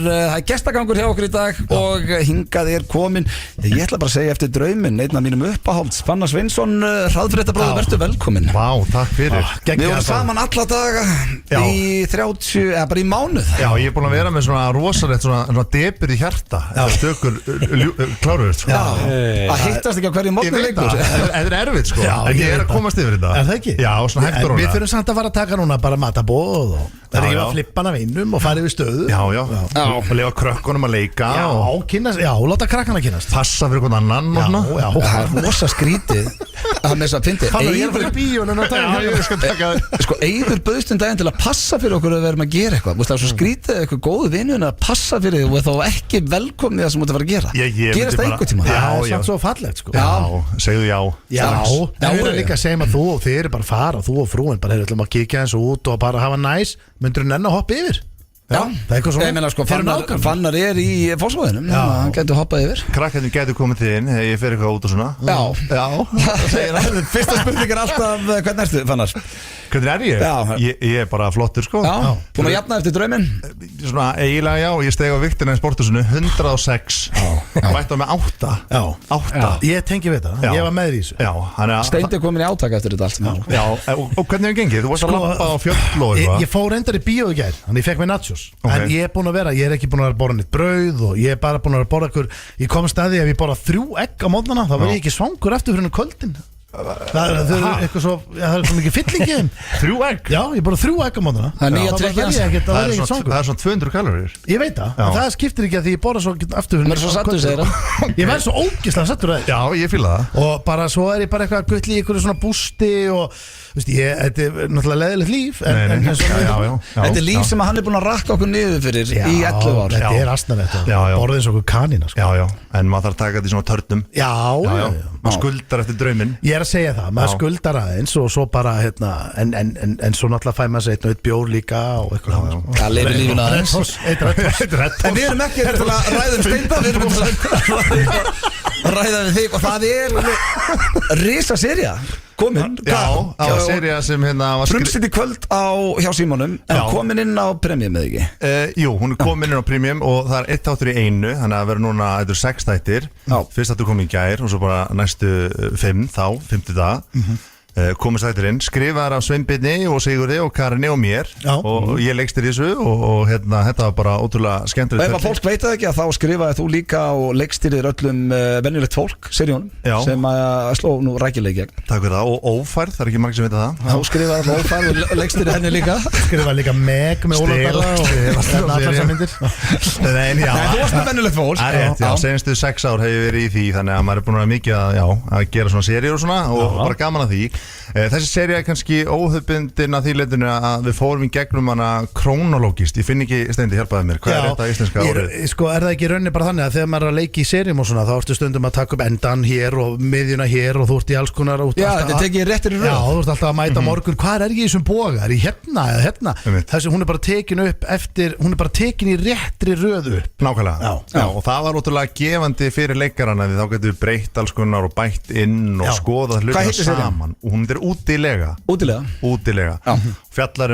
gestagangur hjá okkur í dag og hingað er komin. Ég ætla bara að segja eftir drauminn, einn af mínum uppáhalds, Fannar Sveinsson, hraðfréttabróður, vertu velkominn. Vá, takk fyrir. Við vorum saman alla daga í 30, eða bara í mánuð. Já, ég er búin að vera með svona rosalegt svona debur í hjarta stökur kláruður að hittast ekki á hverju mótni leikur. Það er erfitt sko. Já, ég er að komast yfir þetta. Er það ekki? Já, svona hægt og rólega. Við þurfum samt að fara að taka núna bara matabóð og Það er að flippa hana vinnum og fara yfir stöðu. Já og lefa krökkunum að leika. Já, láta krakkana kynnast. Passa fyrir einhvern annan og svona. Já, það er rosa skrítið. Það með þess að fyndi Ég er að fara í bíónu Sko, Eiður bauðst daginn til að passa fyrir okkur að við erum að gera eitthvað. Það er svo skrítið eitthvað góðu vinnun að passa fyrir þig og þá ekki velkomnið það sem þú ert að fara að gera. Gerast það einhvern tíma? Það er samt svo fallegt sko. Segðu já. Það er líka að segja að þú og þið eru bara að fara, þú og frúin bara ætlum að kíkja eins út og bara hafa næs. Myndur þú nenn að hoppa yfir? Já, það er eitthvað svona. Ég meina sko, Fannar er í Fossvoginum, hann getur hoppað yfir. Krakkarnir getur komið til þín þegar ég fer eitthvað út og svona. Já. Fyrsta spurning er alltaf, hvernig ertu, Fannar? Hvernig er ég? Ég er bara flottur sko. Já, búin að jafna eftir drauminn? Svona eiginlega já, ég steg á viktina í sporthúsinu 106. Mætti á með 8. 8. Ég tengi við það, ég var með í þessu. Steindi komin í átaka eftir þetta allt. Já, og hvernig hefur gengið? Þú varst að labba á fjöll og eitthvað. Ég fór reyndar í bíó í gær, þannig ég fekk mér nachos. En ég er búin að vera, ég er ekki búin að borða nýtt brauð og ég er bara búin að borða ykkur. Ég kom staði ef ég borða 3 egg á mótnana, þá var ég ekki svangur eftir fyrir kvöldin. Það er eitthvað svo, það er svo mikið fylling í þeim. 3 egg? Já, ég borða 3 egg á mótnana. Það er nýja trekki hans. Það er svona 200 kalorir. Ég veit það, en það skiptir ekki að því ég borða svo aftur fyrir. Það er svo sattur segir það. Ég verð svo ógeðslega sattur að já, ég fíla það. Og bara svo er ég bara eitthvað að gulli í ykkur svona bústi og þetta er náttúrulega leiðilegt líf. Þetta er líf sem hann er búin að rakka okkur niður fyrir í 11 ár. Þetta er astnavett og borðið eins og okkur kanina. Já, en maður þarf að taka þetta í svona törnum. Já. Maður skuldar eftir drauminn. Ég er að segja það, maður skuldar aðeins og svo bara, en svo náttúrulega fæ maður sér eitt bjór líka og eitthvað. Það lifir lífuna aðeins. En við erum ekki til að ræða Steinda, við erum til að ræða við þig og það er risa serja komin. Já, serja sem var frumsýnd í kvöld hjá Símonum en komin inn á Premium eða ekki? Jú, hún er komin inn á Premium og það er 1 þáttur í einu, þannig að vera núna 6 þættir. Fyrst þáttur kom í gær og svo bara næstu 5 50 daga. Komist þættirinn, skrifaðar af Sveinbirni og Sigurði og Karinni og mér og ég leikstir í þessu og þetta var bara ótrúlega skemmtilegt. Og ef að fólk veit það ekki að þá skrifaði þú líka og leikstýrðir öllum venjulegt fólk, seríunum, sem að sló nú rækilega í gegn. Takk fyrir það, og ófærð, það er ekki margir sem veit það. Þú skrifaði alltaf ófærð og leikstýrði henni líka. Skrifaði líka Meg með Ólafsdala og allarsamyndir. Nei, þú varst með venjulegt fólk. Já, senastu 6 ár hef ég verið í því, þannig að maður er búin að vera mikið að gera svona seríur og svona og bara gaman að því. Þessi seria er kannski óhefbundin að því leitinu að við fórum í gegnum hana krónológist. Ég finn ekki, Steindi, hjálpaði mér. Hvað er þetta íslenska orðið? Sko, er það ekki rauninni bara þannig að þegar maður er að leiki í serjum og svona, þá ertu stundum að taka upp endan hér og miðjuna hér og þú ert í alls konar út. Já, þetta tekið réttir í röð. Já, þú ert alltaf að mæta morgun. Hvað er ég í þessum boga? Er ég hérna eða hérna? Þessi, hún er bara tekin upp eftir, hún er bara tekin í réttri röðu. Nákvæmlega. Já, og það var ótrúlega gefandi fyrir leikarana því þá getum við breytt alls konar og bætt inn og skoðað hlutina saman. Og hún er útilega. Fjallar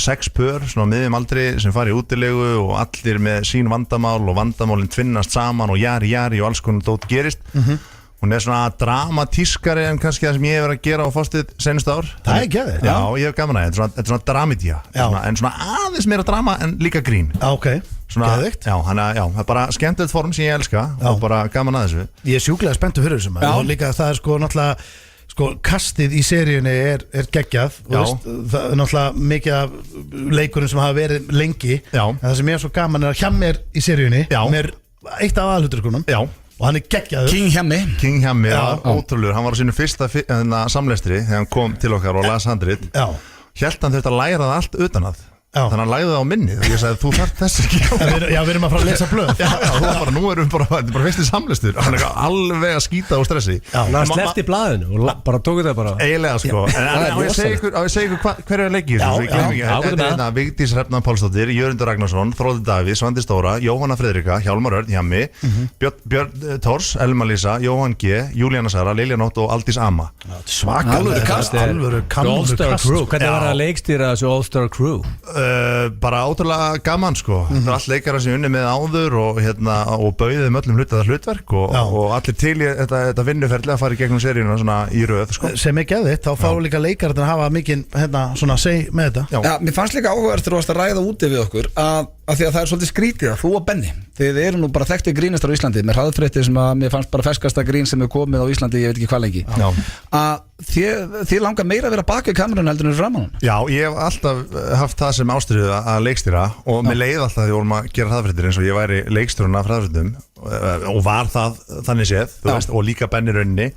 6 pör svona miðjum aldri sem fari í útilegu og allir með sín vandamál og vandamálin tvinnast saman og jari og alls konar dót gerist. Hún er svona dramatískari en kannski það sem ég hef verið að gera á fórstið senustu ár. Það er geðið. Já, ég hef gaman að þetta er svona dramedía en svona aðeins meira drama en líka grín. Ok, geðvikt. Já, það er bara skemmtilegt form sem ég elska og bara gaman að þessu. Ég er sjúklega spenntur fyrir þessu og líka það er sko náttúrulega kastið í seríunni er geggjað og það er náttúrulega mikið af leikurinn sem hafa verið lengi en það sem ég er svo gaman er að hjá mér í seríunni með eitt af aðalhuturkunum og hann er geggjaður King Hjammi, ótrúlegur, hann var á sínu fyrsta samlestri þegar hann kom til okkar og las handrit hélt hann þurft að læra það allt utan að þannig að hann læði það á minnið og ég sagði þú þarf þess ekki Já, við erum að fara að lesa blöð þú var bara, nú erum við bara fyrst í samlistur hann er alveg að skýta og stressi hann slefti blaðinu og bara tók þetta bara eiginlega sko en ég segi ykkur hverju er leikið þetta er Vigdís Hrefna Pálsdóttir, Jörundur Ragnarsson, Þróði Davíð, Svandi Stóra, Jóhanna Friðrika, Hjálmar Örn, Hjammi Björn Thors, Elma Lísa, Jóhann G, Júlíana Sara, Lilja Nótt og Aldís Amma svakalvöru kast hvernig var það leikstýra þessu All-Star Crew? Bara ótrúlega gaman sko það er allt leikara sem unni með áður og bauðið öllum hlutverk og allir til í þetta vinnuferðli að fara í gegnum seríuna svona í röð sko. Sem ekki að þitt, þá fá líka leikara að hafa mikinn svona seg með þetta Já, mér fannst líka áhugavert þegar þú varst að ræða úti við okkur að af því að það er svolítið skrítið að þú og Benni, þið eru nú bara þekktir grínistar á Íslandi með hraðfréttir sem að mér fannst bara ferskasta grín sem er komið á Íslandi, ég veit ekki hvað lengi að þið langar meira að vera bak við kamerun heldur en framan hann. Já, ég hef alltaf haft það sem ástriðu að leikstýra og mér leið alltaf því að vorum að gera hraðfréttir eins og ég væri leikstjórinn af hraðfréttum og var það þannig séð, þú veist, og líka Benni rauninni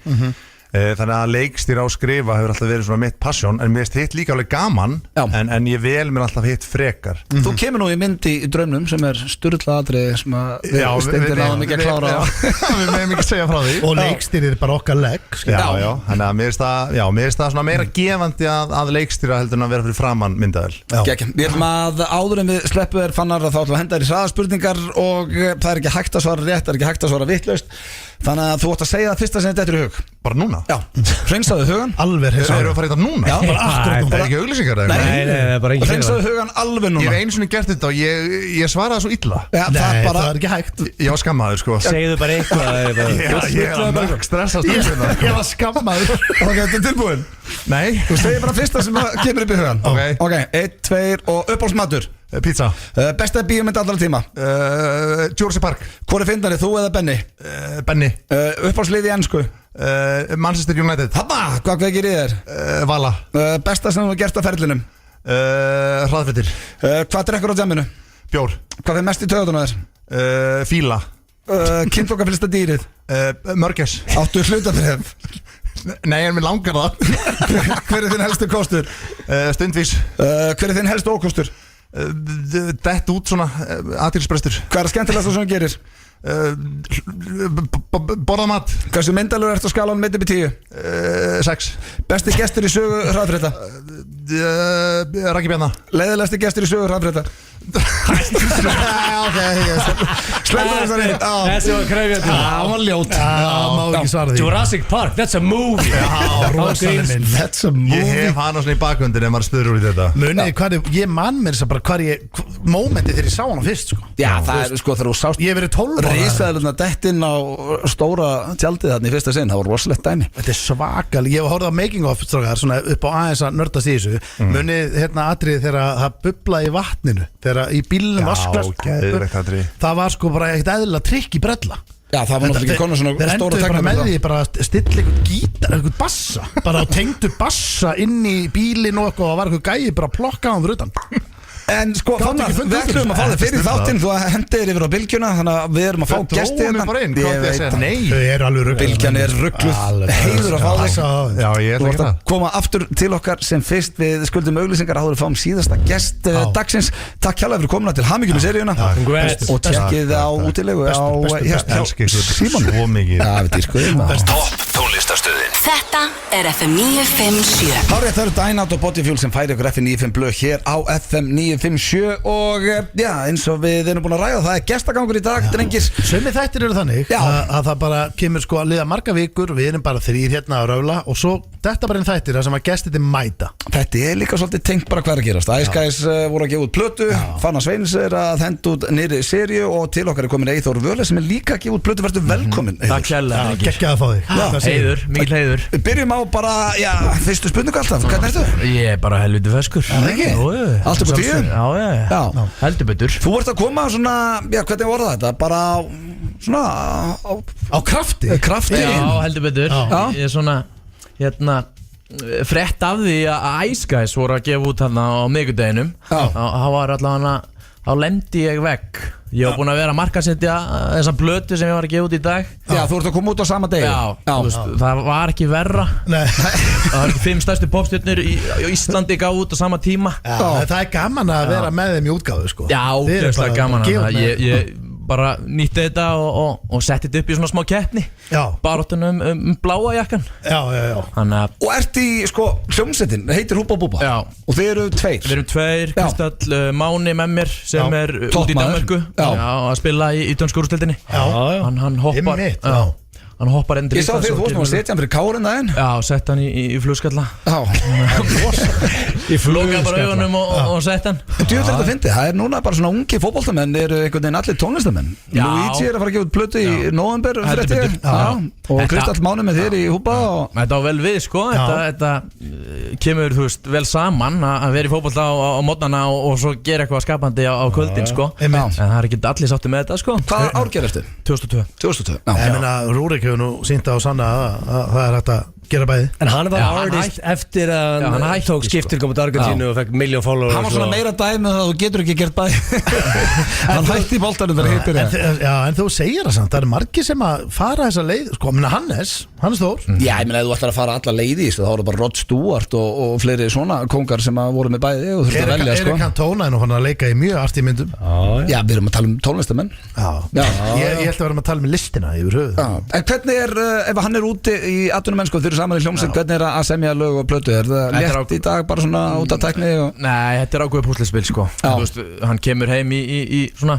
þannig að leikstýra og skrifa hefur alltaf verið svona mitt passion en mér finnst hitt líka alveg gaman en ég vel mér alltaf hitt frekar Þú kemur nú í mynd í draumnum sem er sturla atriði sem að Steindir náðum ekki að klára Við meðum ekki að segja frá því Og leikstýrið er bara okkar legg Já, þannig að mér finnst það svona meira gefandi að leikstýra heldur en að vera fyrir framann myndavel Við ætlum að áður en við sleppu þér fannar að þá ætlum að henda þér í hraðaspurningar og það er ekki hægt að svara rétt, það er ekki hægt að svara vitlaust Þannig að þú ætti að segja það fyrsta sem þetta er í hug Bara núna? Já, hreinsaðu hugan Alveg Erum við að fara í þetta núna? Já, bara akkurat núna Það er ekki auglýsingar eða Nei, hreinsaðu hugan alveg núna Ég hef einu sinni gert þetta og ég svaraði svo illa Nei, það er ekki hægt Ég var skammaður sko Segðu bara eitthvað Ég var mörg stressast Ég var skammaður Ok, þetta er tilbúin Nei Þú segir bara fyrsta sem kemur upp í hugan Ok, 1, 2 og uppáhaldsmatur Pizza Besta bíómynd allra tíma Jurassic Park Hvor er fyndari, þú eða Benni? Benni Uppáhaldslið í ensku Manchester United Hanna, hvað kveikir í þér? Vala Besta sem þú hefur gert á ferlinum? Hraðfréttir Hvað drekkur á djamminu? Bjór Hvað er mest í töðuna þér? Fíla Kynþokkafylsta dýrið? Mörgæs Áttu hlutabrif? Nei, en mér langar það Hver er þinn helstu kostur? Stundvís Hver er þinn helstu ókostur? Dett út svona athyglisbrestur Hvað er það skemmtilegast sem þú gerir? Borða mat Hversu myndalur ertu á skalanum 1-10? 6 Besti gestur í sögu hraðfrétta? Raki Bjarna Leiðilegasti gestur í sögu hraðfrétta? Ok, sleppum þessari Þessi var krefjandi Það var ljót Má ekki svara því Jurassic Park, that's a movie Rosalega minn That's a Ég movie hef hana svona í bakhundin en maður spyrir úr í þetta Munið, ég man mér þess að bara hvað ég Mómentið þegar ég sá hana fyrst sko. Já, það er sko þegar þú sást Ég hef verið 12 ára risaðiluna dettinn á stóra tjaldið þarna í fyrsta sinn, það var rosalegt dæmi. Þetta er svakal, ég hef horfði á making of strákar, svona upp á aðeins að nördast í þessu Munið hérna atrið þegar það bublaði í vatninu þegar í bílnum vaskast það var sko bara eitt eðlilega trikk í brella. Já, það var náttúrulega ekki konar svona stóra tekník. Þeir endur bara með því bara að stilla einhvern gítar, einhvern bassa bara á tengdu bassa inn í bílinn og eitthvað og var einhvern gæi bara að plokka á hann fyrir utan. En sko, Fannar, við ætlum að fá þig fyrir þáttinn. Þú hendir yfir á Bylgjuna, þannig að við erum að fá gesti hérna. Ég veit það. Nei, þau eru alveg ruggluð. Bylgjan er ruggluð. Heiður að fá þig. Já, ég Þú vart að koma aftur til okkar sem fyrst. Við skuldum auglýsingar áður að fáum síðasta gest dagsins. Takk hjálpa fyrir komuna til hamingjum í seríuna. Og tjekkið á útilegu á Símon. Svo mikið. Topp tónlistarstöðin. Þetta er FM 957. Hárið, það eru Dynout og Bodyfuel sem færi ykkur FM 95 blöð hér á FM 957 og já, eins og við erum búin að ræða, það er gestagangur í dag, drengir. Summi þættir eru þannig að það bara kemur sko að liða marga vikur, við erum bara 3 hérna að raula og svo þetta bara einn þættir það sem að gestir mæta. Þetta er líka svolítið tengt bara hvað er að gerast. Ice Guys voru að gefa út plötu, Fannar Sveins er að henda út nýrri seríu og til okkar er komin Eyþór Völe sem er líka að gefa út plötu. Vertu velkomin. Takk kærlega. Gekkjaði að fá þig. Heiður, mikil heiður. Byrjum á bara, já, fyrstu spurningu alltaf. Hvernig ertu? Ég er bara helviti feskur. Það ekki? Allt upp á tíu? Já, heldur betur. Þú ert að koma svona, já, hvernig voru þetta? Bara á, svona á krafti. Krafti. Já, heldur betur. Ég er svona, hérna frett af því að Ice Guys voru að gefa út hérna á miðvikudeginum. Það var allavega þá lemdi ég vegg. Ég var búinn að vera að markaðsetja þessa plötu sem ég var að gefa út í dag. Já, þú ert að koma út á sama degi. Já. Það var ekki verra. Nei. Það var ekki 5 stærstu popstjörnur í Íslandi gaf út á sama tíma. Það er gaman að vera með þeim í útgáfu sko. Já, ógeðslega gaman að ég bara nýtti þetta og setti þetta upp í svona smá keppni. Baráttunum bláa jakkan. Já. Og ert í, sko, hljómsettin heitir Húba Búba. Já. Og þið eru 2. Við erum 2, Kristall Máni með mér sem er út í Danmörku að spila í dönsku úrstildinni. Hann hoppar. hann hoppar endur Ég sá fyrir þú að setja hann fyrir kárin daginn. Já, sett hann í flugskalla. Já. Í flugskalla. Loka bara augunum og sett hann. Djúvill þetta fyndi, það núna bara svona ungi fótboltamenn eru einhvern veginn allir tónlistamenn. Luigi að fara að gefa út plötu í nóvember og Kristall Máni með þér í húpa. Þetta var vel við sko, þetta kemur þú veist vel saman að vera í fótbolta á mótnana og svo gera eitthvað skapandi á kvöldin sko. En það ekki allir sátti með þetta sko. Hvaða ár gerðist þið? 2002. Ég meina, Rúrik hefur nú sýnt á sanna að það hægt að gera bæði. En hann var artist eftir að hann tók skiptir komið til Argentínu og fekk 1 million followers. Hann var svona meira dæmi það að þú getur ekki gert bæði. Hann hætti í boltanum þegar hittir það. Já, en þú segir það samt, það eru margir sem að fara þessa leið, sko, minna Hannes Þór. Já, ég meina, ef þú ætlar að fara alla leið í þá eru bara Rod Stewart og fleiri svona kongar sem að voru með bæði og þurftu að velja, sko. Erik Cantona nú hann að leika í mjög arti myndum. Já, við erum að tala tónlistamenn. Ég held að við erum að tala með listina yfir höfuð. En hvernig ef hann úti í atvinnumennsku og þeir eru saman í hljómsveit, hvernig að semja lög og plötu? Er það létt í dag bara svona út af tækni? Nei, þetta er ákveðið púslispil sko. Hann kemur heim í svona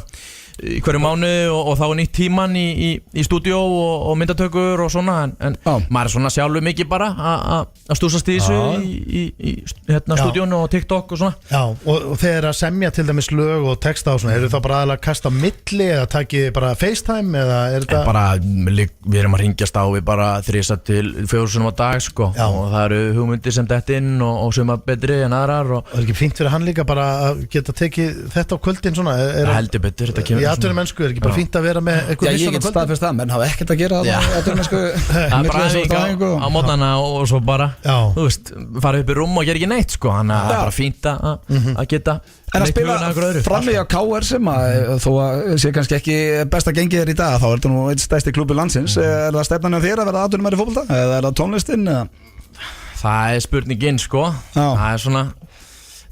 í hverju mánuði og þá er nýtt tíman í stúdíó og myndatökur og svona en maður er svona sjálfur mikið bara að stúsast í þessu í stúdíónu og TikTok og svona. Já, og þeir að semja til dæmis lög og texta og svona, eru þá bara aðalega að kasta á milli eða takið bara FaceTime eða er þetta? Bara, við erum að ringjast á við bara 3 til 4 sinum á dag sko og það eru hugmyndir sem dett inn og suma betri en aðrar og það er ekki fínt fyrir hann líka bara að geta tekið þetta á kvöldin svona? Heldur betur, þetta kemur atvinnumennsku er ekki bara fínt að vera með eitthvað vissan á kvöldin? Já, ég get staðfest það, menn hafa ekkert að gera það atvinnumennsku. Það er bara aðeins á mótnana og svo bara, þú veist, fara upp í rúm og gera ekki neitt sko, þannig að það er bara fínt að geta. En að spila frammi á KR sem að þó að sé kannski ekki besta gengið þér í dag, þá er þetta nú einn stærsti klúbur landsins. Er það stefnan á þér að vera atvinnumæri í fótbolta? Eða er það tónlistin? Það er spurningin sko, það er svona.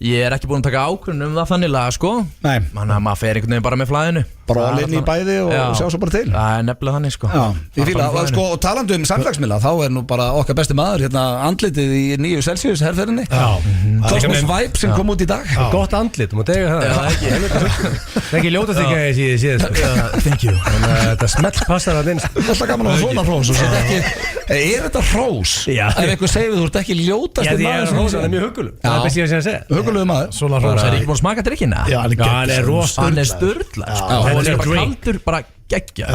Ég er ekki búin að taka ákvörðun það þannig laga sko. Nei. Þannig að maður fer einhvern veginn bara með flæðinu. Bara alveg inn í bæði og sjá svo bara til. Það er nefnilega þannig sko. Ég fíla að sko, og talandi samfélagsmiðla, þá er nú bara okkar besti maður hérna andlitið í 9 Celsius herferðinni. Cosmos Vibe sem kom út í dag. Gott andlit, þú mútt eiga það. Það er ekki ljótast ekki að ég síðan. Thank you. Þetta smelt passar að inn. Alltaf gaman að svona hrós. Er þetta hrós? Ef einhver segir þú ert ekki ljótast það er mjög hugulug. Það er best ég að segja. Hugulegu maður. Svona hrós. Það er ekki búin að smaka drikkina. Já, hann er sturla. Hann er bara kaldur, bara geggja.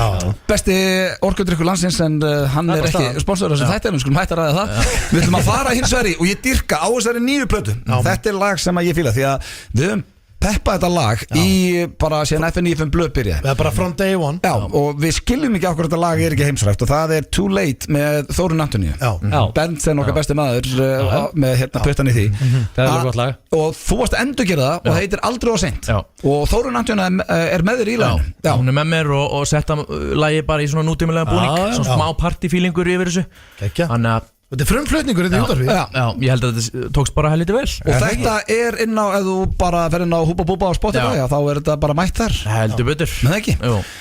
Besti orkudrykkur landsins en hann er ekki sponsorður sem þetta við skulum hætta að ræða það. Við ætlum að fara hins vegar í og ég dyrka á þessari nýju plötu. Þetta er lag sem ég fíla því að við höfum peppa þetta lag í bara síðan FN95 blöð byrjaði. Það er bara from day one. Já, og við skiljum ekki okkur þetta lag er ekki heimsfrægt og það er Too Late með Þórunn Antoníu. Bentsen okkar besti maður með hérna puttan í því. Það er gott lag. Og þú varst að endurgera það og það heitir Aldrei of seint. Og Þórunn Antoníu er með þér í laginu. Já, hún er með mér og setta lagi bara í svona nútímalega búning, svona smá partyfílingur yfir þessu. Þannig að þetta er frumflutningur í útvarfi. Já, ég held að þetta tókst bara helviti vel. Og þetta er inn á, ef þú bara fer inn á Húpa Búba á Spotify, þá er þetta bara mætt þar. Heldur betur. Með ekki.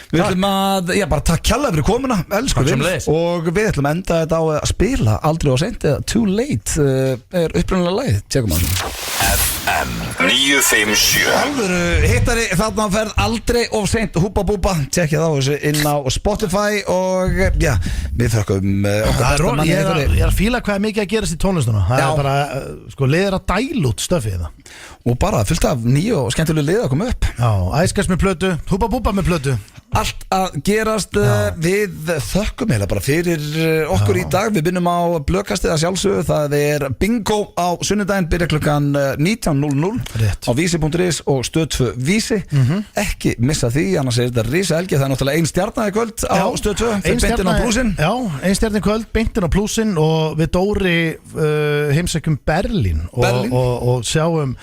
Við ætlum að, bara takk kjalla fyrir komuna, elsku við. Og við ætlum að enda þetta á að spila Aldrei of seint eða Too Late er upprunalega lagið. Tjekkum á það. FM 957 Alvöru hittari þarna ferð Aldrei of seint Húpa Búba, tjekkja þá þessu inn á Spotify og já, við þökkum okkar besta manni hittari. Ég er að fíla hvað er mikið að gerast í tónlistuna. Það er bara, sko, liðir að dæla út stöfið það. Og bara fullt af nýju og skemmtilegu lið að koma upp. Já, Æskars með plötu, Húpa Búba með plötu. Allt að gerast. Við þökkum heila bara fyrir okkur í dag. Við byrjum á blöðkastið að sjálfsögðu. Það er bingo á sunnudaginn, byrja klukkan 19:00 á vísi.is og stöð 2 vísi. Ekki missa því, annars er þetta risa helgi. Það er náttúrulega 1 stjarna í kvöld á stöð 2. Beintin á plúsin. Já, 1 stjarna í kvöld, beintin á plúsin og við Dóri heimsækjum Berlín og sjáum.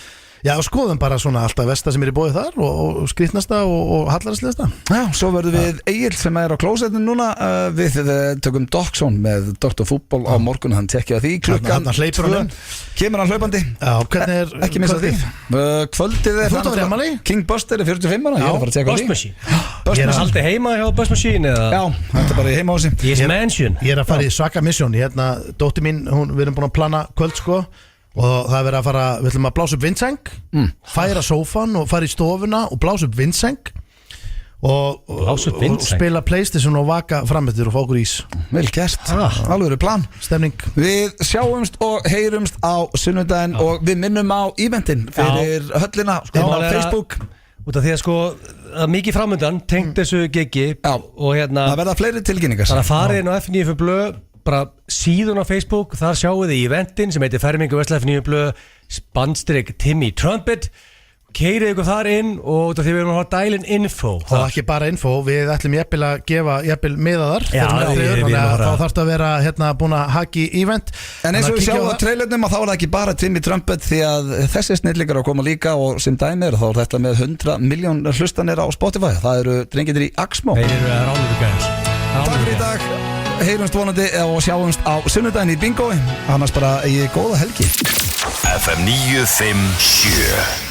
Já, og skoðum bara svona alltaf versta sem er í boði þar og skrýtnasta og hallarslegasta. Já, svo verðum við Egil sem er á klósettinu núna. Við tökum Doksson með Dr. Fútból á morgun. Hann tekkja því klukkan 2. Kemur hann hlaupandi. Já, hvernig er ekki missa því. Kvöldið er King Buster er 45 ára. Ég er að fara að tjekka því. Ég er alltaf heima hjá Bus Machine eða? Já, þetta er bara heima á sig. Ég er að fara í svaka misjón. Dóttir mín, við erum búin að plana kvöld sko. Og það er verið að fara, við ætlum að blása upp vindseng, færa sófan og fara í stofuna og blása upp vindseng og spila PlayStation og vaka framöttur og fá okkur ís. Vel gert, alveg plan. Stemning. Við sjáumst og heyrumst á sunnudaginn og við minnum á eventin fyrir höllina á Facebook. Út af því að sko að mikið framöndan tengt þessu gigi og hérna það verða fleiri tilkynningar. Þannig að farið inn á F9 blöð, bara síðun á Facebook, þar sjáu þið eventin sem heitir Fermingu Vesla F9 blöð / Timmy Trumpet. Keirið ykkur þar inn og út af því við erum að hafa dælin info. Það var ekki bara info, við ætlum jafnvel að gefa jafnvel miðaðar þannig að þá þarfst að vera búin að haki event. En eins og við sjáum á trailernum að þá er það ekki bara Timmy Trumpet því að þessi snillingar að koma líka og sem dæmi þá er þetta með 100 miljón hlustanir á Spotify. Það eru drengirnir í Axmo. Þeir eru ráðlöfu gæðis. Takk fyrir í dag, heyrumst vonandi og sjáumst á sunnudaginn í bingói. Annars bara góða helgi. FM 957